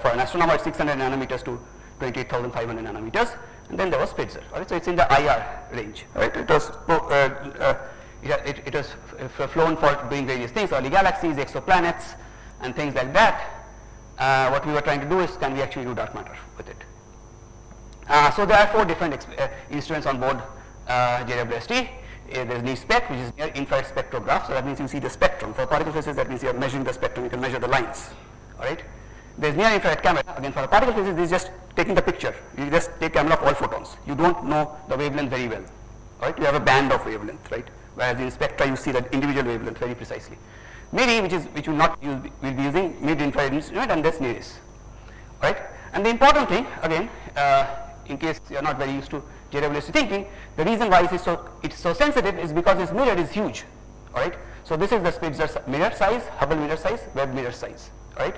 For an astronomer, it's 600 nanometers to 28,500 nanometers. And then there was Spitzer. Right? So it's in the IR range. Right? It was flown for doing various things, early galaxies, exoplanets, and things like that. What we were trying to do is, can we actually do dark matter with it? So there are 4 different instruments on board JWST. There's NIRSpec, which is near infrared spectrograph. So that means you see the spectrum. For particle physics, that means you are measuring the spectrum. You can measure the lines. All right. There's near infrared camera. Again, for a particle physics, this is just taking the picture. You just take camera of all photons. You don't know the wavelength very well. All right. You have a band of wavelength, right? Whereas in spectra, you see the individual wavelength very precisely. MIRI, which will not use, will be using mid-infrared instrument, and that's NIRIS. Right. And the important thing, again, in case you are not very used to JWST thinking, the reason why it's so sensitive is because its mirror is huge. All right. So this is the Spitzer mirror size, Hubble mirror size, Webb mirror size. All right.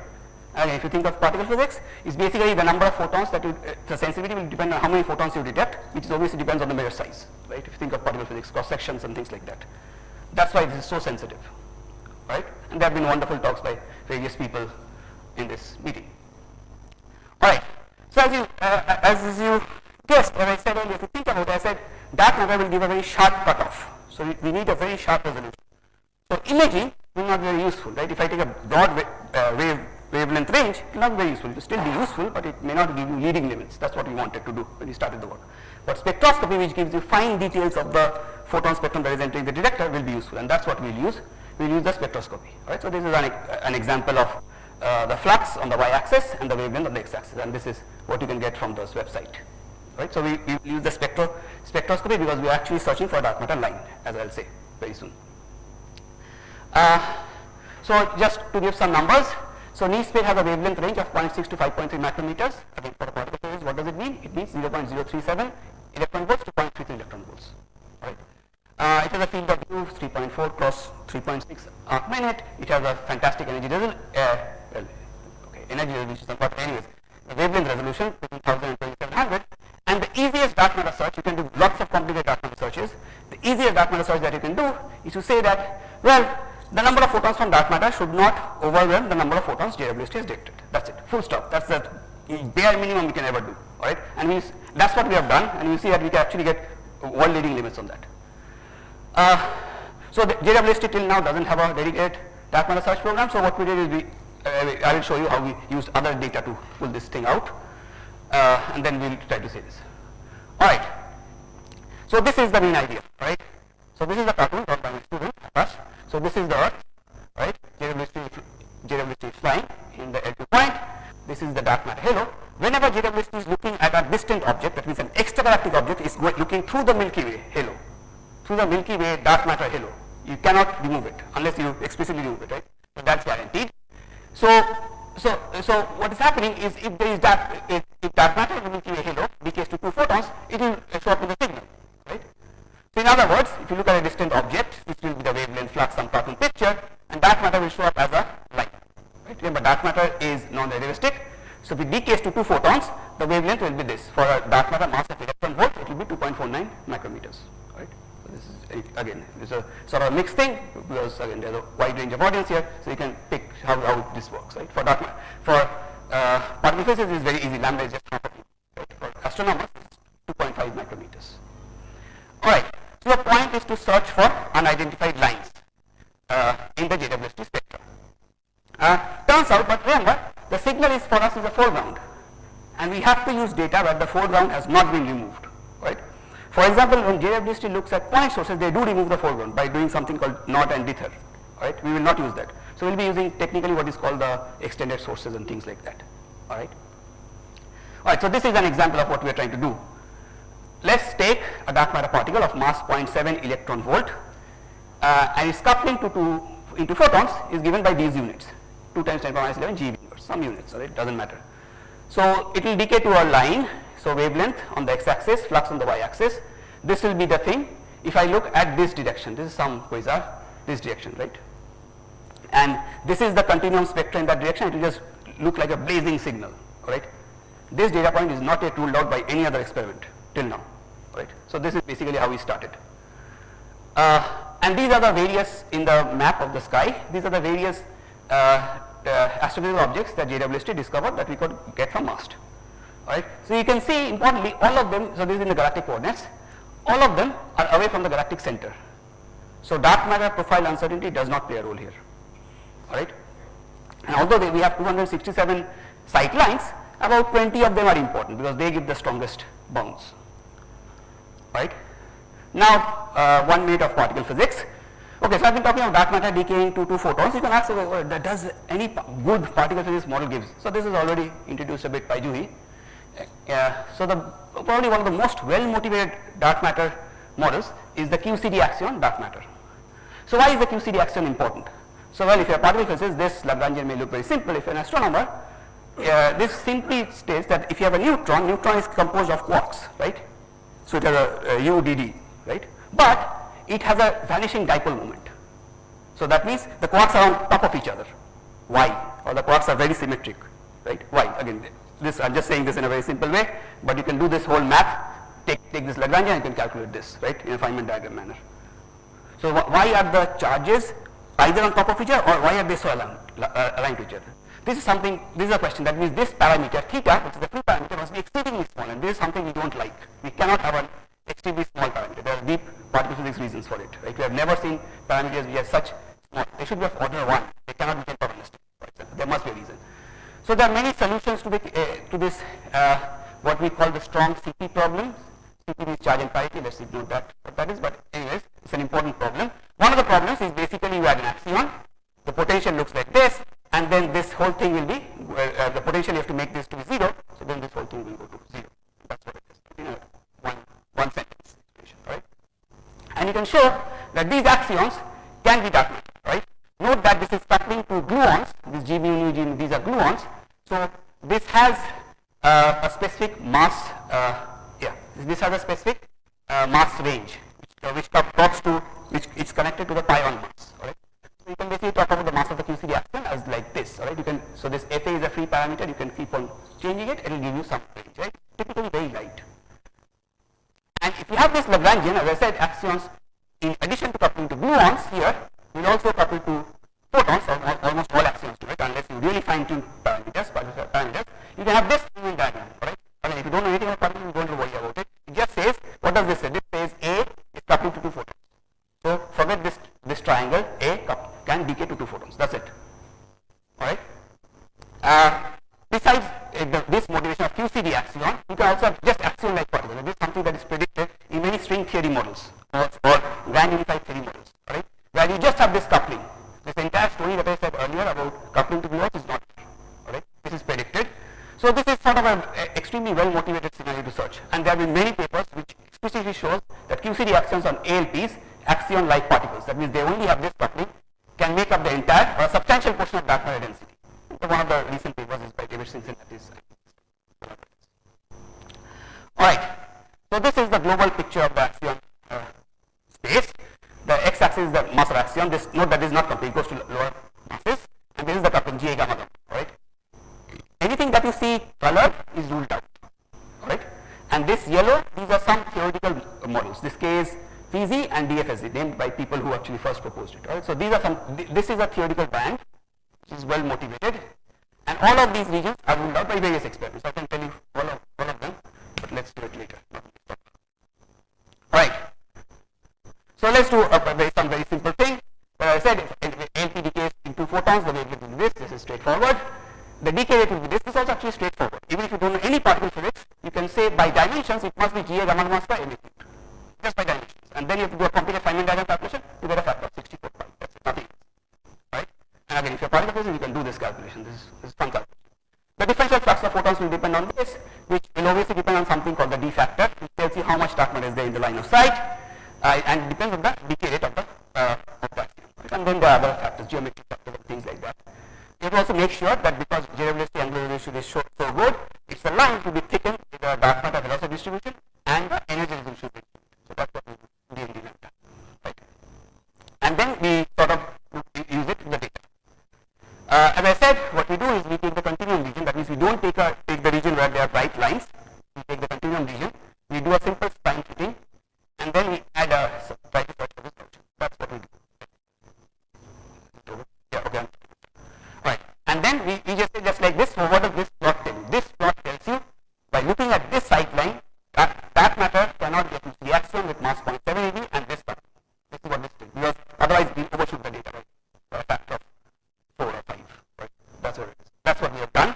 And if you think of particle physics, it's basically the number of photons that the sensitivity will depend on how many photons you detect, which obviously depends on the mirror size. Right. If you think of particle physics, cross sections and things like that. That's why this is so sensitive. Right. And there have been wonderful talks by various people in this meeting. All right. So as you guessed, what I said earlier, if you think about it, I said dark matter will give a very sharp cutoff. So we need a very sharp resolution. So imaging will not be very useful, right? If I take a broad wavelength range, it will not be very useful. It will still be useful, but it may not give you leading limits. That's what we wanted to do when we started the work. But spectroscopy, which gives you fine details of the photon spectrum that is entering the detector, will be useful, and that's what we'll use. We'll use the spectroscopy. Right? So this is an example of the flux on the y-axis and the wavelength on the x-axis, and this is what you can get from this website. Right? So we use the spectroscopy because we are actually searching for a dark matter line, as I'll say very soon. So just to give some numbers, so NIRSpec has a wavelength range of 0.6 to 5.3 micrometers. Again, for a particle physics, what does it mean? It means 0.037 electron volts to 0.33 electron volts. Right? It has a field of view 3.4 cross 3.6 arc minute. It has a fantastic energy resolution. Energy resolution, but anyways, the wavelength resolution between 1000 and 2700. And the easiest dark matter search, you can do lots of complicated dark matter searches. The easiest dark matter search that you can do is to say that, well, the number of photons from dark matter should not overwhelm the number of photons JWST has detected. That's it. Full stop. That's the bare minimum we can ever do. All right? And that's what we have done, and you see that we can actually get world leading limits on that. So the JWST till now doesn't have a dedicated dark matter search program. So what we did is I will show you how we used other data to pull this thing out, and then we'll try to say this. All right. So this is the main idea, right? So this is the cartoon drawn by my student, Akash. So this is the Earth, right? JWST is flying in the L2 point. This is the dark matter halo. Whenever JWST is looking at a distant object, that means an extragalactic object, is looking through the Milky Way halo, through the Milky Way dark matter halo. You cannot remove it unless you explicitly remove it, right? So that's guaranteed. So what is happening is if there is dark matter in the Milky Way halo decays to 2 photons, it will show up in the signal, right? So in other words, if you look at a distant object, this will be the wavelength flux, some cartoon picture, and dark matter will show up as a line. Right? Remember, dark matter is non-relativistic. So if it decays to 2 photons, the wavelength will be this. For a dark matter mass of electron volt, it will be 2.49 micrometers. Right? So this is again, it's a sort of a mixed thing because again there's a wide range of audience here, so you can pick how this works. Right? For dark matter, for particle physics, it's very easy. Lambda is just half of it. Right? For astronomers, it's 2.5 micrometers. All right. So the point is to search for unidentified lines in the JWST spectrum. Turns out, but remember, the signal is for us is a foreground, and we have to use data where the foreground has not been removed. Right? For example, when JWST looks at point sources, they do remove the foreground by doing something called NOT and dither. Right? We will not use that. So we'll be using technically what is called the extended sources and things like that. All right. All right. So this is an example of what we are trying to do. Let's take a dark matter particle of mass 0.7 electron volt. and its coupling into photons is given by these units, 2 times 10 to the minus 11 GeV inverse, some units, it doesn't matter. So it will decay to a line, so wavelength on the x-axis, flux on the y-axis. This will be the thing. If I look at this direction, this is some quasar, this direction, right? And this is the continuum spectra in that direction. It will just look like a blazing signal, right? This data point is not yet ruled out by any other experiment till now, right? So this is basically how we started. And these are the various, in the map of the sky, these are the various astrophysical objects that JWST discovered that we could get from MAST. Right? So you can see importantly all of them, so this is in the galactic coordinates, all of them are away from the galactic center. So dark matter profile uncertainty does not play a role here. Alright? And although we have 267 sight lines, about 20 of them are important because they give the strongest bounds. Right? Now 1 minute of particle physics. Okay, so I've been talking of dark matter decaying to 2 photons. You can ask, does any good particle physics model gives? So this is already introduced a bit by Juhi. So probably one of the most well motivated dark matter models is the QCD axion dark matter. So why is the QCD axion important? So well, if you're a particle physicist, this Lagrangian may look very simple. If you're an astronomer, this simply states that if you have a neutron is composed of quarks, right? So it has a UDD, right? But it has a vanishing dipole moment. So that means the quarks are on top of each other. Why? Or the quarks are very symmetric, right? Why? Again, this I'm just saying this in a very simple way, but you can do this whole map, take this Lagrangian and you can calculate this, right, in a Feynman diagram manner. So why are the charges either on top of each other or why are they so aligned to each other? This is something, this is a question, that means this parameter theta, which is the free parameter, must be exceedingly small, and this is something we don't like. We cannot have an extremely small parameter. There are deep particle physics reasons for it, right? We have never seen parameters which are such small. They should be of order 1. They cannot be deterministic, for example. There must be a reason. So there are many solutions to this, what we call the strong CP problem. CP means charge and parity. Let's ignore that, what that is, but anyways, it's an important problem. One of the problems is basically you add an axion, the potential looks like this, and then this whole thing will be, the potential you have to make this to be 0, so then this whole thing will go to 0. That's what it is, in a one sentence equation, right? And you can show that these axions can be dark matter, right? Note that this is coupling to gluons, this G mu, G mu, these are gluons, so this has a specific mass, this has a specific mass range, which talks to, which is connected to the pion mass, alright? So you can basically talk about the mass of the QCD axion as like this, alright? You can, so this Fa is a free parameter, you can keep on changing it, it will give you some range, right? Typically very light. And if you have this Lagrangian, as I said, axions, in addition to coupling to gluons here, will also couple to photons, or almost all axions to it, unless you really fine-tune parameters, you can have this Feynman diagram, right? Again, if you don't know anything about particles, you don't have to worry about it. It just says, what does this say? This says A is coupled to 2 photons. So forget this triangle, A can decay to 2 photons, that's it. Alright? Besides this motivation of QCD axion, you can also have just axion-like particles. This is something that is predicted in many string theory models or grand unified theory models, right? Where you just have this coupling. This entire story that I said earlier about coupling to gluons is not there, alright? This is predicted. So this is sort of an extremely well-motivated scenario to search, and there have been many papers which explicitly shows that QCD axions on ALPs, axion-like particles, that means they only have this coupling, can make up the entire or a substantial portion of dark matter density. One of the recent papers is by David Cincinnati. Alright, so this is the global picture of the axion space. The x-axis is the mass of axion. This, note that this is not complete, it goes to lower masses, and this is the coupling Ga gamma gamma, right? Anything that you see colored is ruled out, right? And this yellow, these are some theoretical models. This K is PZ and DFSZ, named by people who actually first proposed it, right? So these are some, this is a theoretical band, which is well motivated, and all of these regions are ruled out by various experiments. I can tell you all of them, but let's do it later. Alright, so let's do some very simple thing. As I said, if LP decays in 2 photons, the wavelength will be this is straightforward. The decay rate will be this is also actually straightforward. Even if you don't know any particle physics, you can say by dimensions it must be Ga gamma gamma square everything, just by dimensions. And then you have to do a complicated Feynman diagram calculation to get a factor of 64 pi. That's it, nothing else, right? And again, if you're particle physicist, you can do this calculation. This is fun calculation. The differential flux of photons will depend on this, which will obviously depend on something called the D factor, which tells you how much dark matter is there in the line of sight, and it depends on the decay rate of the of that. And then there are other factors, geometric factors and things like that. You have to also make sure that because JWST angular resolution is so good, it's aligned to be thickened with the dark matter velocity distribution and the energy resolution. So that's what we do in the lambda. Right? And then we sort of use it in the data. As I said, what we do is we take the continuum region. That means we don't take the region where there are bright lines. We take the continuum region. We do a simple spline fitting, and then we add a try to search for this function. That's what we do. Yeah, okay. Right. And then we just say just like this. So what does this plot tell you? This plot tells you by looking at this sight line that matter cannot get into the axion with mass 0.7 eV and this one. This is what this tells, because otherwise we overshoot the data by a factor of 4 or 5. Right? That's what it is. That's what we have done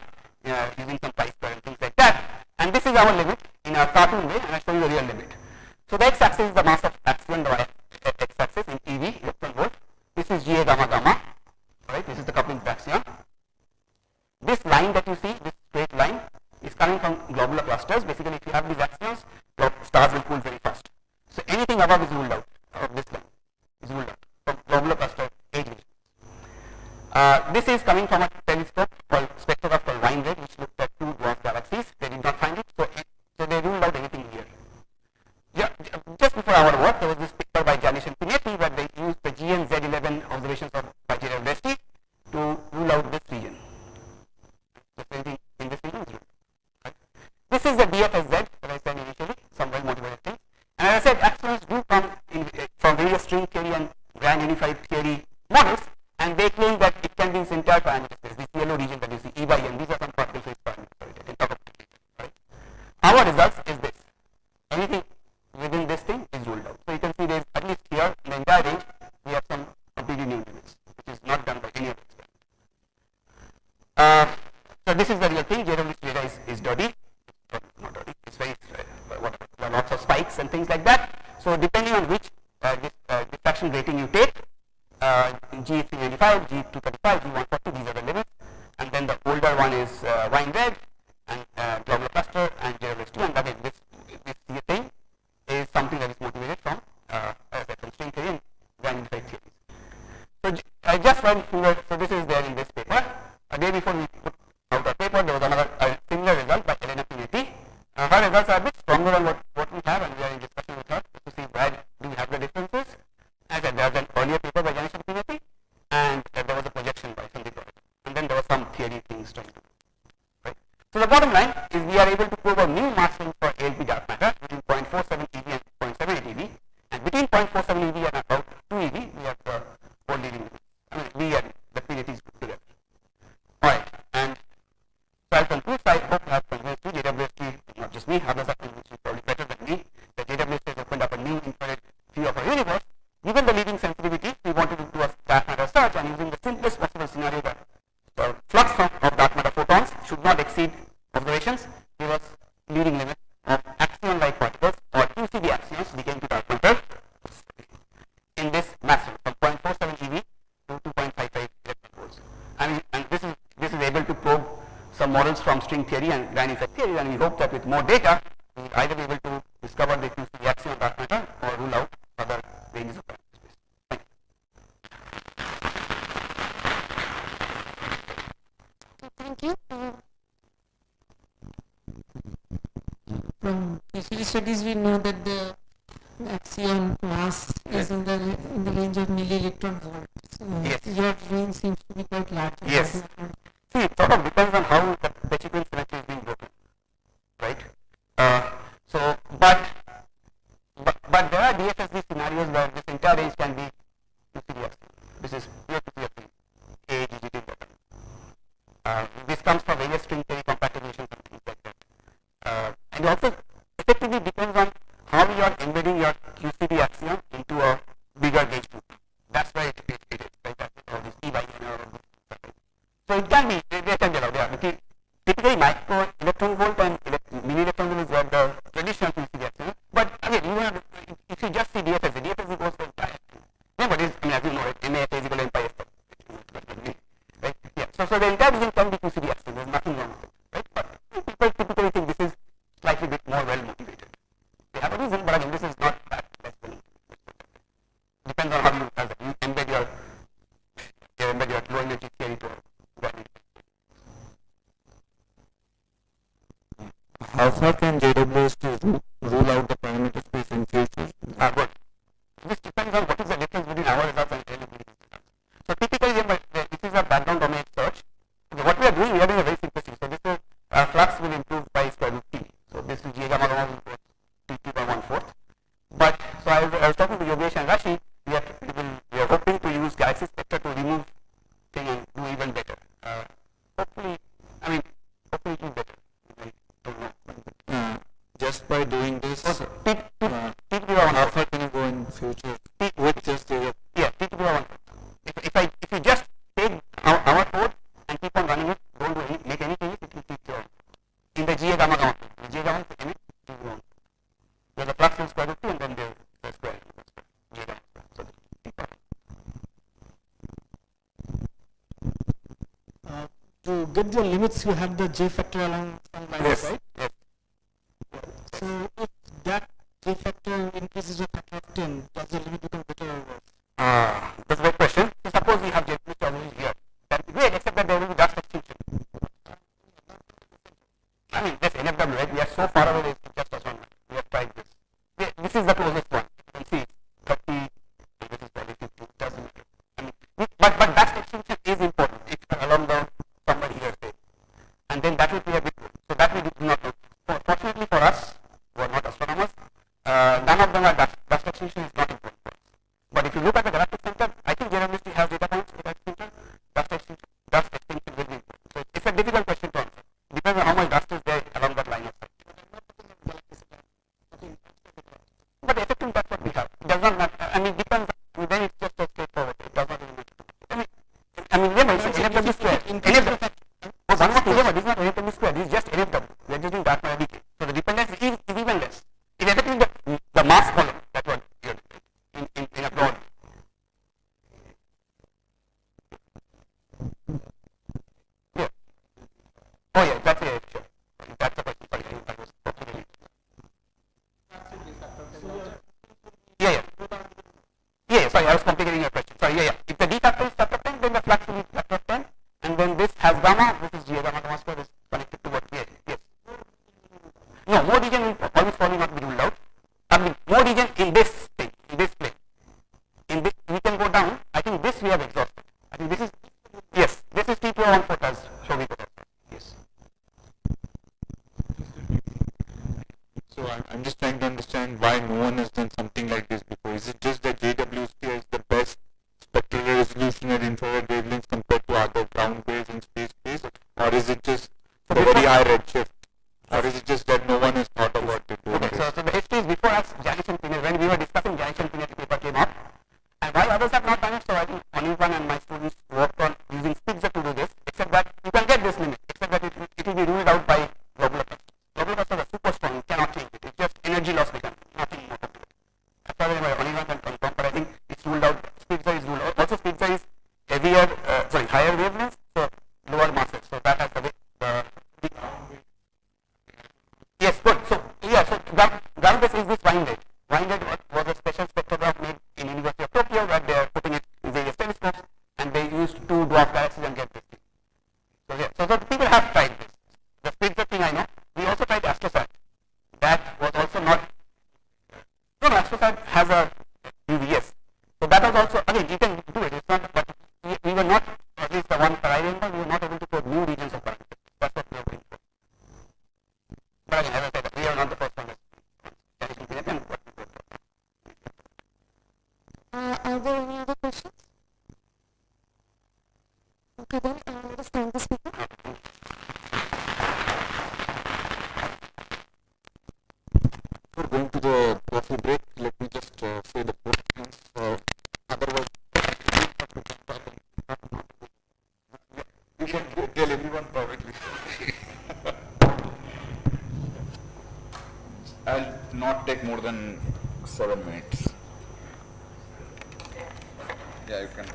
using some pi-square and things like that. And this is our limit in a cartoon way, and I show you the real limit. So the x-axis is the mass of axion, the x-axis in eV, electron volt. This is Ga gamma gamma. Right? This is the coupling axion. This line that you see, this straight line, is coming from globular clusters. Basically, if you have these axions, stars will cool very fast. So anything above is ruled out. Of this line is ruled out from globular cluster age region. This is coming from a telescope called spectrograph called Wien-Red, which looked at 2 dwarf galaxies. They did not find it, so they ruled out anything here. Yeah, just before our work, there was this picture by Janish and Pinetti where they used the GN-Z11 observations of by JWST to rule out this region. Just anything in this region is ruled. Right? This is the DFSZ that I said initially, some well-motivated things. And as I said, axions do come from various string theory and grand unified theory models, and they claim that it can be in entire parameter space. This yellow region that you see, E by N, these are some particle phase parameters. Right? I can talk about it, right? Our results is this. Anything within this thing is ruled out. So you can see there is at least here in the entire range we have some completely new limits, which is not done by any of the experiments. So this is the real thing. JWST data is dirty. Not dirty. It's very there are lots of spikes and things like that. So depending on which diffraction rating you take, G395, G235, G140, these are the limits. And then the older one is Wien-Red and globular cluster and JWST. And again, this thing is something that is motivated from, as I said, from string theory and grand unified theories. So I just went through it. So this is there in this paper. A day before we put out our paper, there was another similar result by Elena Pinetti. Her results are a bit stronger than what we have, and we are in discussion with her to see where do we have the differences. As I said, there was an earlier paper by Janish and Pinetti, and there was a projection by Sandeep Roy. And then there was some theory things trying to do. Right? So the bottom line is we are able to prove a new mass range for ALP dark matter between 0.47 eV and 0.78 eV, and between 0.47 eV and about 2 eV, we have the whole leading limit. I mean, we and the Pinettis put together. Alright, and so I'll conclude. I hope I have convinced you, JWST, not just me, others have convinced you probably better than me, that JWST has opened up a new infrared view of our universe. Given the leading sensitivity, we wanted to do a dark matter search, and using the simplest possible scenario that the flux of dark matter photons should not exceed observations, give us leading limit of axion-like particles or QCD axions decaying to dark matter in this mass range from 0.47 eV to 2.55 electron volts. And this is able to probe some models from string theory and grand unified theory, and we hope that with more data, we will either be able to discover the QCD axion dark matter or rule out other ranges of parameter space. Thank you. Thank you. From QCD studies, we know that the axion mass is in the range of milli-electron volts. Yes. Your range seems to be quite large. Yes. See, it sort of depends on how the Bechigreen symmetry is being broken, right? But there are DFSD scenarios where this entire range can be QCD axion. This is pure QCD axion, AGGT pattern. This comes from various string theory compactifications and things like that. And it also effectively depends on how you are embedding your QCD axion into a bigger gauge loop. That's where it is, right? That's all this E by N or so it can be, they can be allowed, yeah. Because typically micro electron volt and mini electron volt is where the traditional QCD axion. But again, if you just see DFSD, DFSD goes for entire thing. Yeah, but it's, I mean, as you know, MAF is equal to MPI right? Yeah. So the entire region can be QCD axion. There's nothing wrong with it, right? But people typically think this is slightly bit more well motivated. They have a reason, but again, this is not that less well motivated. Depends on how you, as how far can JWS to rule out the parameter space in future? Good. This depends on what is the difference between our results and availability results. So typically, this is a background domain search. Okay, what we are doing a very simple thing. So this is flux will improve by square root t. So this is J gamma gamma will improve t2 by 1/4. But so I was talking to Yogesh and Rashi. We are hoping to use Galaxy Spectre to remove thing and do even better. Hopefully it will be better. I don't know. Just by doing this, T2 by how 1/4. far can you go in future with just the Yeah, T2 by 1/4. If you just take our code and keep on running it, don't do make any changes, it will keep your in the GA gamma gamma. The GA gamma in it, T2 by 1/4. There's a flux in square root 2 and then there's the square. GA gamma square. So T2. To get the limits, you have the J factor along some lines, Yes. right? Yes. So if that J factor increases a factor of 10, does the limit become better or worse? That's a great question. So suppose we have JWS already here. That will be great, except that there will be dust extinction. I mean, this NFW, right? We are so far away, it's just as one. We have tried this. This is the closest one. You can see 30, and this is probably 50. It doesn't matter. I mean, but dust extinction is important. If along the somewhere here, say. And then that will be a bit good. So that we do not know. Fortunately for us, who are not astronomers, none of them are dust extinction is not important for us. But if you look at the galactic center, I think JWST has data points for that center. Dust extinction will be important. So it's a difficult question to answer. It depends on how much dust is there along that line of sight. But the effective that's what we have. It does not matter. I mean, it depends. I mean, then it's just so straightforward. It does not really matter. I mean, remember, it's NFW square. NFW. Oh, one more thing. Remember, this is not NFW square. This is just NFW. We are using dark matter decay. So the dependence is even less. It's effectively the mass column. That's what you're doing in a broad. Yeah. Oh yeah, that's a sure. That's the question. Sorry, that was totally. Yeah. Sorry, I was complicating your question. Sorry. Yeah. If the D factor is factor of 10, then the flux will be factor of 10, and then this has gamma. This is G gamma gamma square is connected to what? Yes. No, more region will almost probably not be ruled out. I mean, more region in this thing, in this plane. In this, we can go down. I think this we have exhausted. I think this is yes. This is T2 1/4 as Shobhit was. Yes. So I'm just trying to understand why no one has done something like this before. Is it just that JWST has the best spectral resolution at infrared wavelengths compared to other ground based and space based, or is it just the very high redshift, or is it just that no one has thought about it? Okay, so the history is before us, Janish and Pinner, when we were discussing Janish and Pinner paper came up, and why others have not done it, so I think Anirban and my students worked on using Spitzer to do this, except that you can get this limit, except that it will be ruled out by globular clusters. Globular clusters are super strong, you cannot change it, it's just energy loss becomes nothing more. As far as Anirban can confirm, but I think it's ruled out, Spitzer is ruled out. Also Spitzer is heavier, higher wavelengths, so lower masses, so that has the yes, good. So ground base is this Weinrad. Weinrad was a special spectrograph made in University of Tokyo where they are putting it in various telescopes, and they used two dwarf galaxies and get this thing. So yeah, so people have tried this. The Spitzer thing I know. We also tried AstroSat. That was also not. No, AstroSat has a UVS. So that was also again you can do it. It's not, but we were not, at least the one that I remember, we were not able to put new regions of parameters. That's what we were going for. But again, as I said, we are not the first one. Are there any other questions? Okay then, let us thank the speaker. Before going to the coffee break, let me just say the four things. Otherwise, you can tell everyone privately. I'll not take more than 7 minutes. Yeah, you can.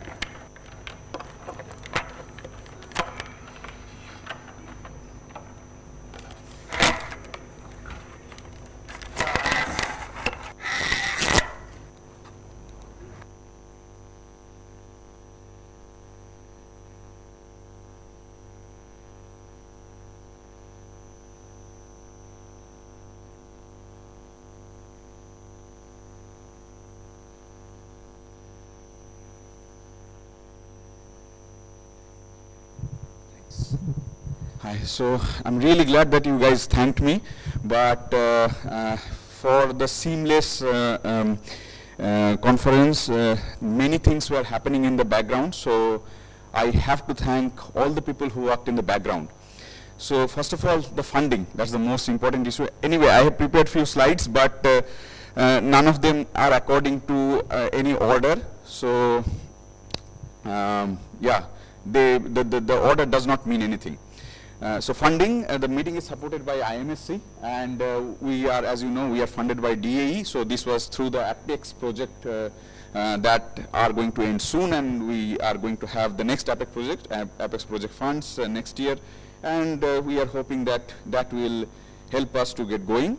So I'm really glad that you guys thanked me, but for the seamless conference, many things were happening in the background, so I have to thank all the people who worked in the background. So first of all, the funding, that's the most important issue. Anyway, I have prepared few slides, but none of them are according to any order. So yeah, the order does not mean anything. So funding, the meeting is supported by IMSC, and we are, as you know, we are funded by DAE. So this was through the Apex project that are going to end soon, and we are going to have the next Apex project funds next year, and we are hoping that that will help us to get going.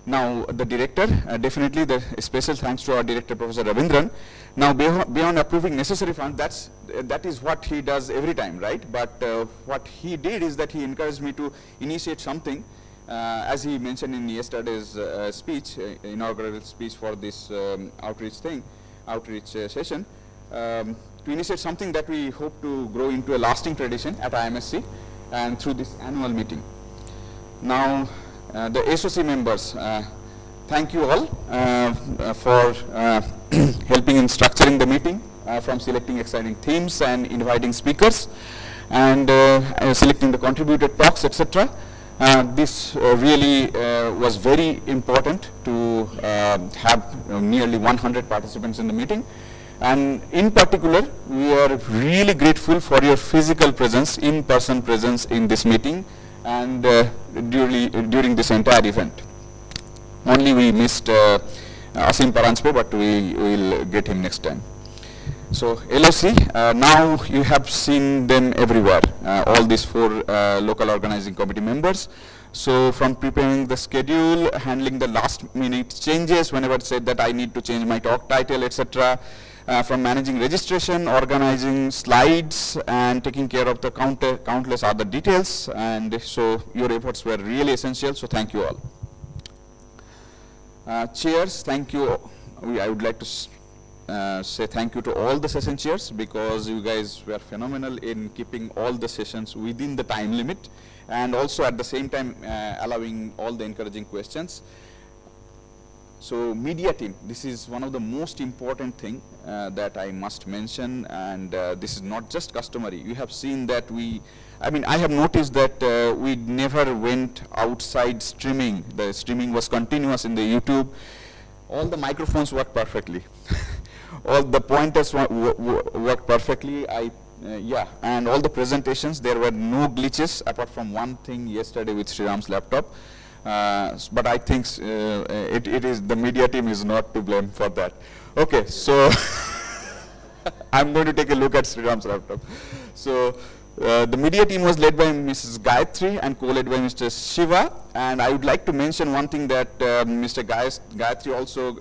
Now the director, definitely the special thanks to our director, Professor Ravindran. Now beyond approving necessary funds, that is what he does every time, right? But what he did is that he encouraged me to initiate something, as he mentioned in yesterday's speech, inaugural speech for this outreach session, to initiate something that we hope to grow into a lasting tradition at IMSC and through this annual meeting. Now, the SOC members, thank you all for helping in structuring the meeting, from selecting exciting themes and inviting speakers, and selecting the contributed talks, etc. This really was very important to have nearly 100 participants in the meeting. And in particular, we are really grateful for your physical presence, in-person presence in this meeting and during this entire event. Only we missed Asim Paranspe, but we will get him next time. So LOC, now you have seen them everywhere, all these 4 local organizing committee members. So from preparing the schedule, handling the last minute changes whenever it said that I need to change my talk title, etc. From managing registration, organizing slides, and taking care of the countless other details. And so your efforts were really essential, so thank you all. Chairs, thank you. I would like to say thank you to all the session chairs, because you guys were phenomenal in keeping all the sessions within the time limit, and also at the same time allowing all the encouraging questions. So media team, this is one of the most important thing that I must mention, and this is not just customary. You have seen that I have noticed that we never went outside streaming. The streaming was continuous in the YouTube. All the microphones worked perfectly. All the pointers worked perfectly. Yeah, and all the presentations, there were no glitches apart from one thing yesterday with Sriram's laptop. But I think it is the media team is not to blame for that. Okay, so I'm going to take a look at Sriram's laptop. So the media team was led by Mrs. Gayatri and co-led by Mr. Shiva. And I would like to mention one thing, that Mr. Gayatri also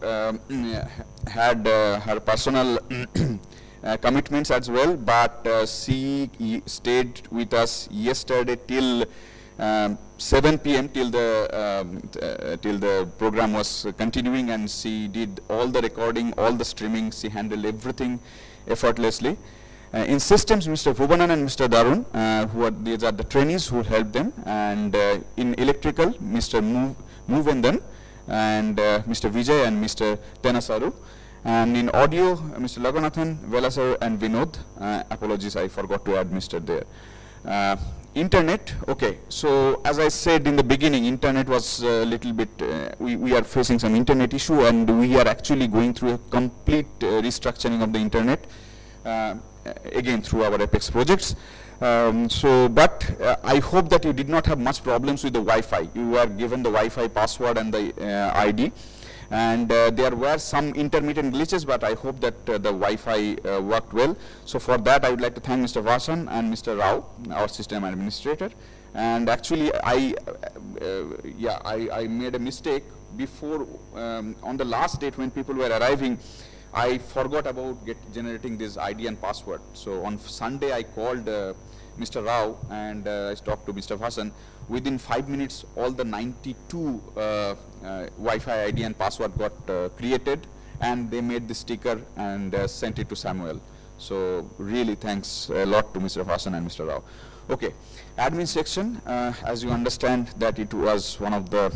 had her personal commitments as well, but she stayed with us yesterday till 7 p.m. till the program was continuing, and she did all the recording, all the streaming. She handled everything effortlessly. In systems, Mr. Bhubanan and Mr. Darun, these are the trainees who helped them, and in electrical, Mr. Muvendan and Mr. Vijay and Mr. Tenasaru, and in audio, Mr. Laganathan, Velasar and Vinod. Apologies, I forgot to add Mr. there. Internet, okay, so as I said in the beginning, internet was a little bit, we are facing some internet issue, and we are actually going through a complete restructuring of the internet, again through our Apex projects. But I hope that you did not have much problems with the Wi-Fi. You were given the Wi-Fi password and the ID. And there were some intermittent glitches, but I hope that the Wi-Fi worked well. So for that, I would like to thank Mr. Vasan and Mr. Rao, our system administrator. And actually, I made a mistake before, on the last date when people were arriving, I forgot about generating this ID and password. So on Sunday, I called Mr. Rao and I talked to Mr. Vasan. Within 5 minutes, all the 92 Wi-Fi ID and password got created, and they made the sticker and sent it to Samuel. So really thanks a lot to Mr. Vasan and Mr. Rao. Okay, admin section, as you understand that it was one of the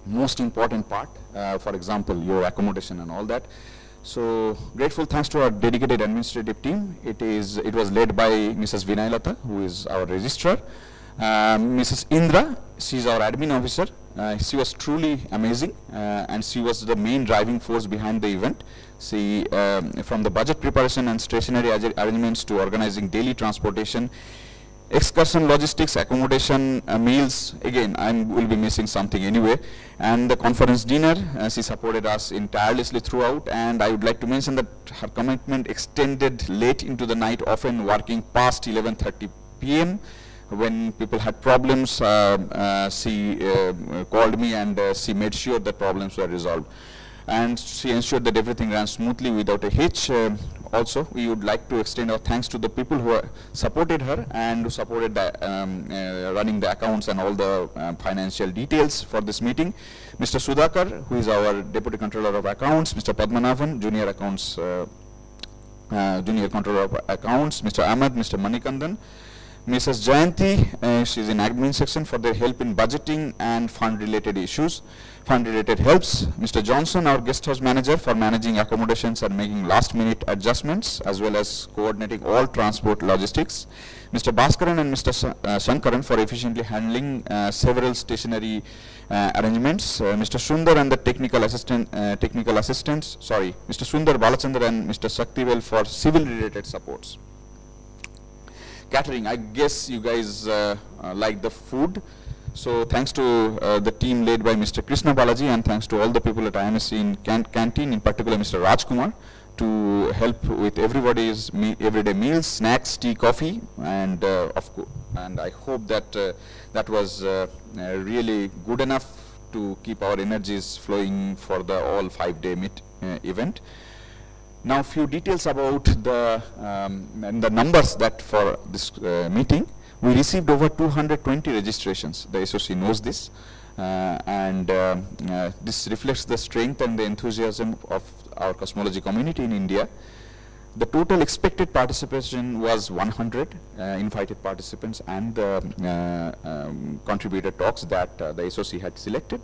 most important part, for example, your accommodation and all that. So grateful thanks to our dedicated administrative team. It was led by Mrs. Vinaylata, who is our registrar. Mrs. Indra, she is our admin officer. She was truly amazing, and she was the main driving force behind the event. She, from the budget preparation and stationery arrangements to organizing daily transportation, excursion logistics, accommodation, meals, again I will be missing something anyway, and the conference dinner, she supported us tirelessly throughout, and I would like to mention that her commitment extended late into the night, often working past 11:30 p.m. When people had problems, she called me, and she made sure that problems were resolved. And she ensured that everything ran smoothly without a hitch. Also, we would like to extend our thanks to the people who supported her and who supported the, running the accounts and all the financial details for this meeting. Mr. Sudhakar, who is our Deputy Controller of Accounts, Mr. Padmanabhan, Junior Controller of Accounts, Mr. Ahmed, Mr. Manikandan, Mrs. Jayanti, she is in admin section, for their help in budgeting and fund-related issues, fund-related helps. Mr. Johnson, our guest house manager, for managing accommodations and making last-minute adjustments, as well as coordinating all transport logistics. Mr. Bhaskaran and Mr. Shankaran for efficiently handling several stationary arrangements. Mr. Sundar and the technical assistants, Mr. Sundar Balachandra and Mr. Shaktivel for civil-related supports. Catering, I guess you guys like the food, so thanks to the team led by Mr. Krishna Balaji, and thanks to all the people at IMSC in canteen, in particular Mr. Rajkumar, to help with everybody's everyday meals, snacks, tea, coffee, and and I hope that that was really good enough to keep our energies flowing for the all 5-day event. Now, few details about the numbers that for this meeting. We received over 220 registrations. The SOC knows this, and this reflects the strength and the enthusiasm of our cosmology community in India. The total expected participation was 100 invited participants and the contributor talks that the SOC had selected.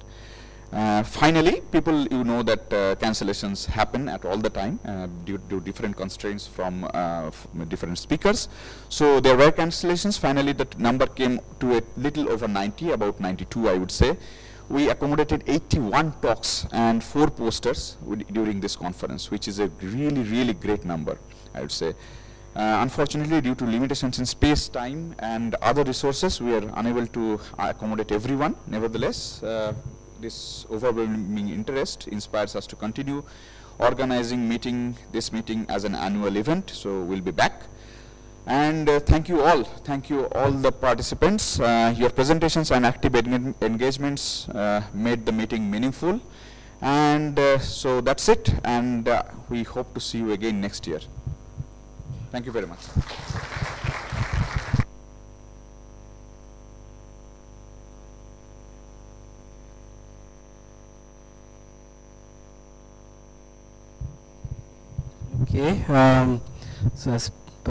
Finally, people, you know that cancellations happen at all the time due to different constraints from different speakers. So there were cancellations. Finally, the number came to a little over 90, about 92 I would say. We accommodated 81 talks and 4 posters during this conference, which is a really great number, I would say. Unfortunately, due to limitations in space, time and other resources, we are unable to accommodate everyone. Nevertheless, this overwhelming interest inspires us to continue organizing this meeting as an annual event. So we'll be back. And thank you all the participants. Your presentations and active engagements made the meeting meaningful. And so that's it, and we hope to see you again next year. Thank you very much. Okay, so as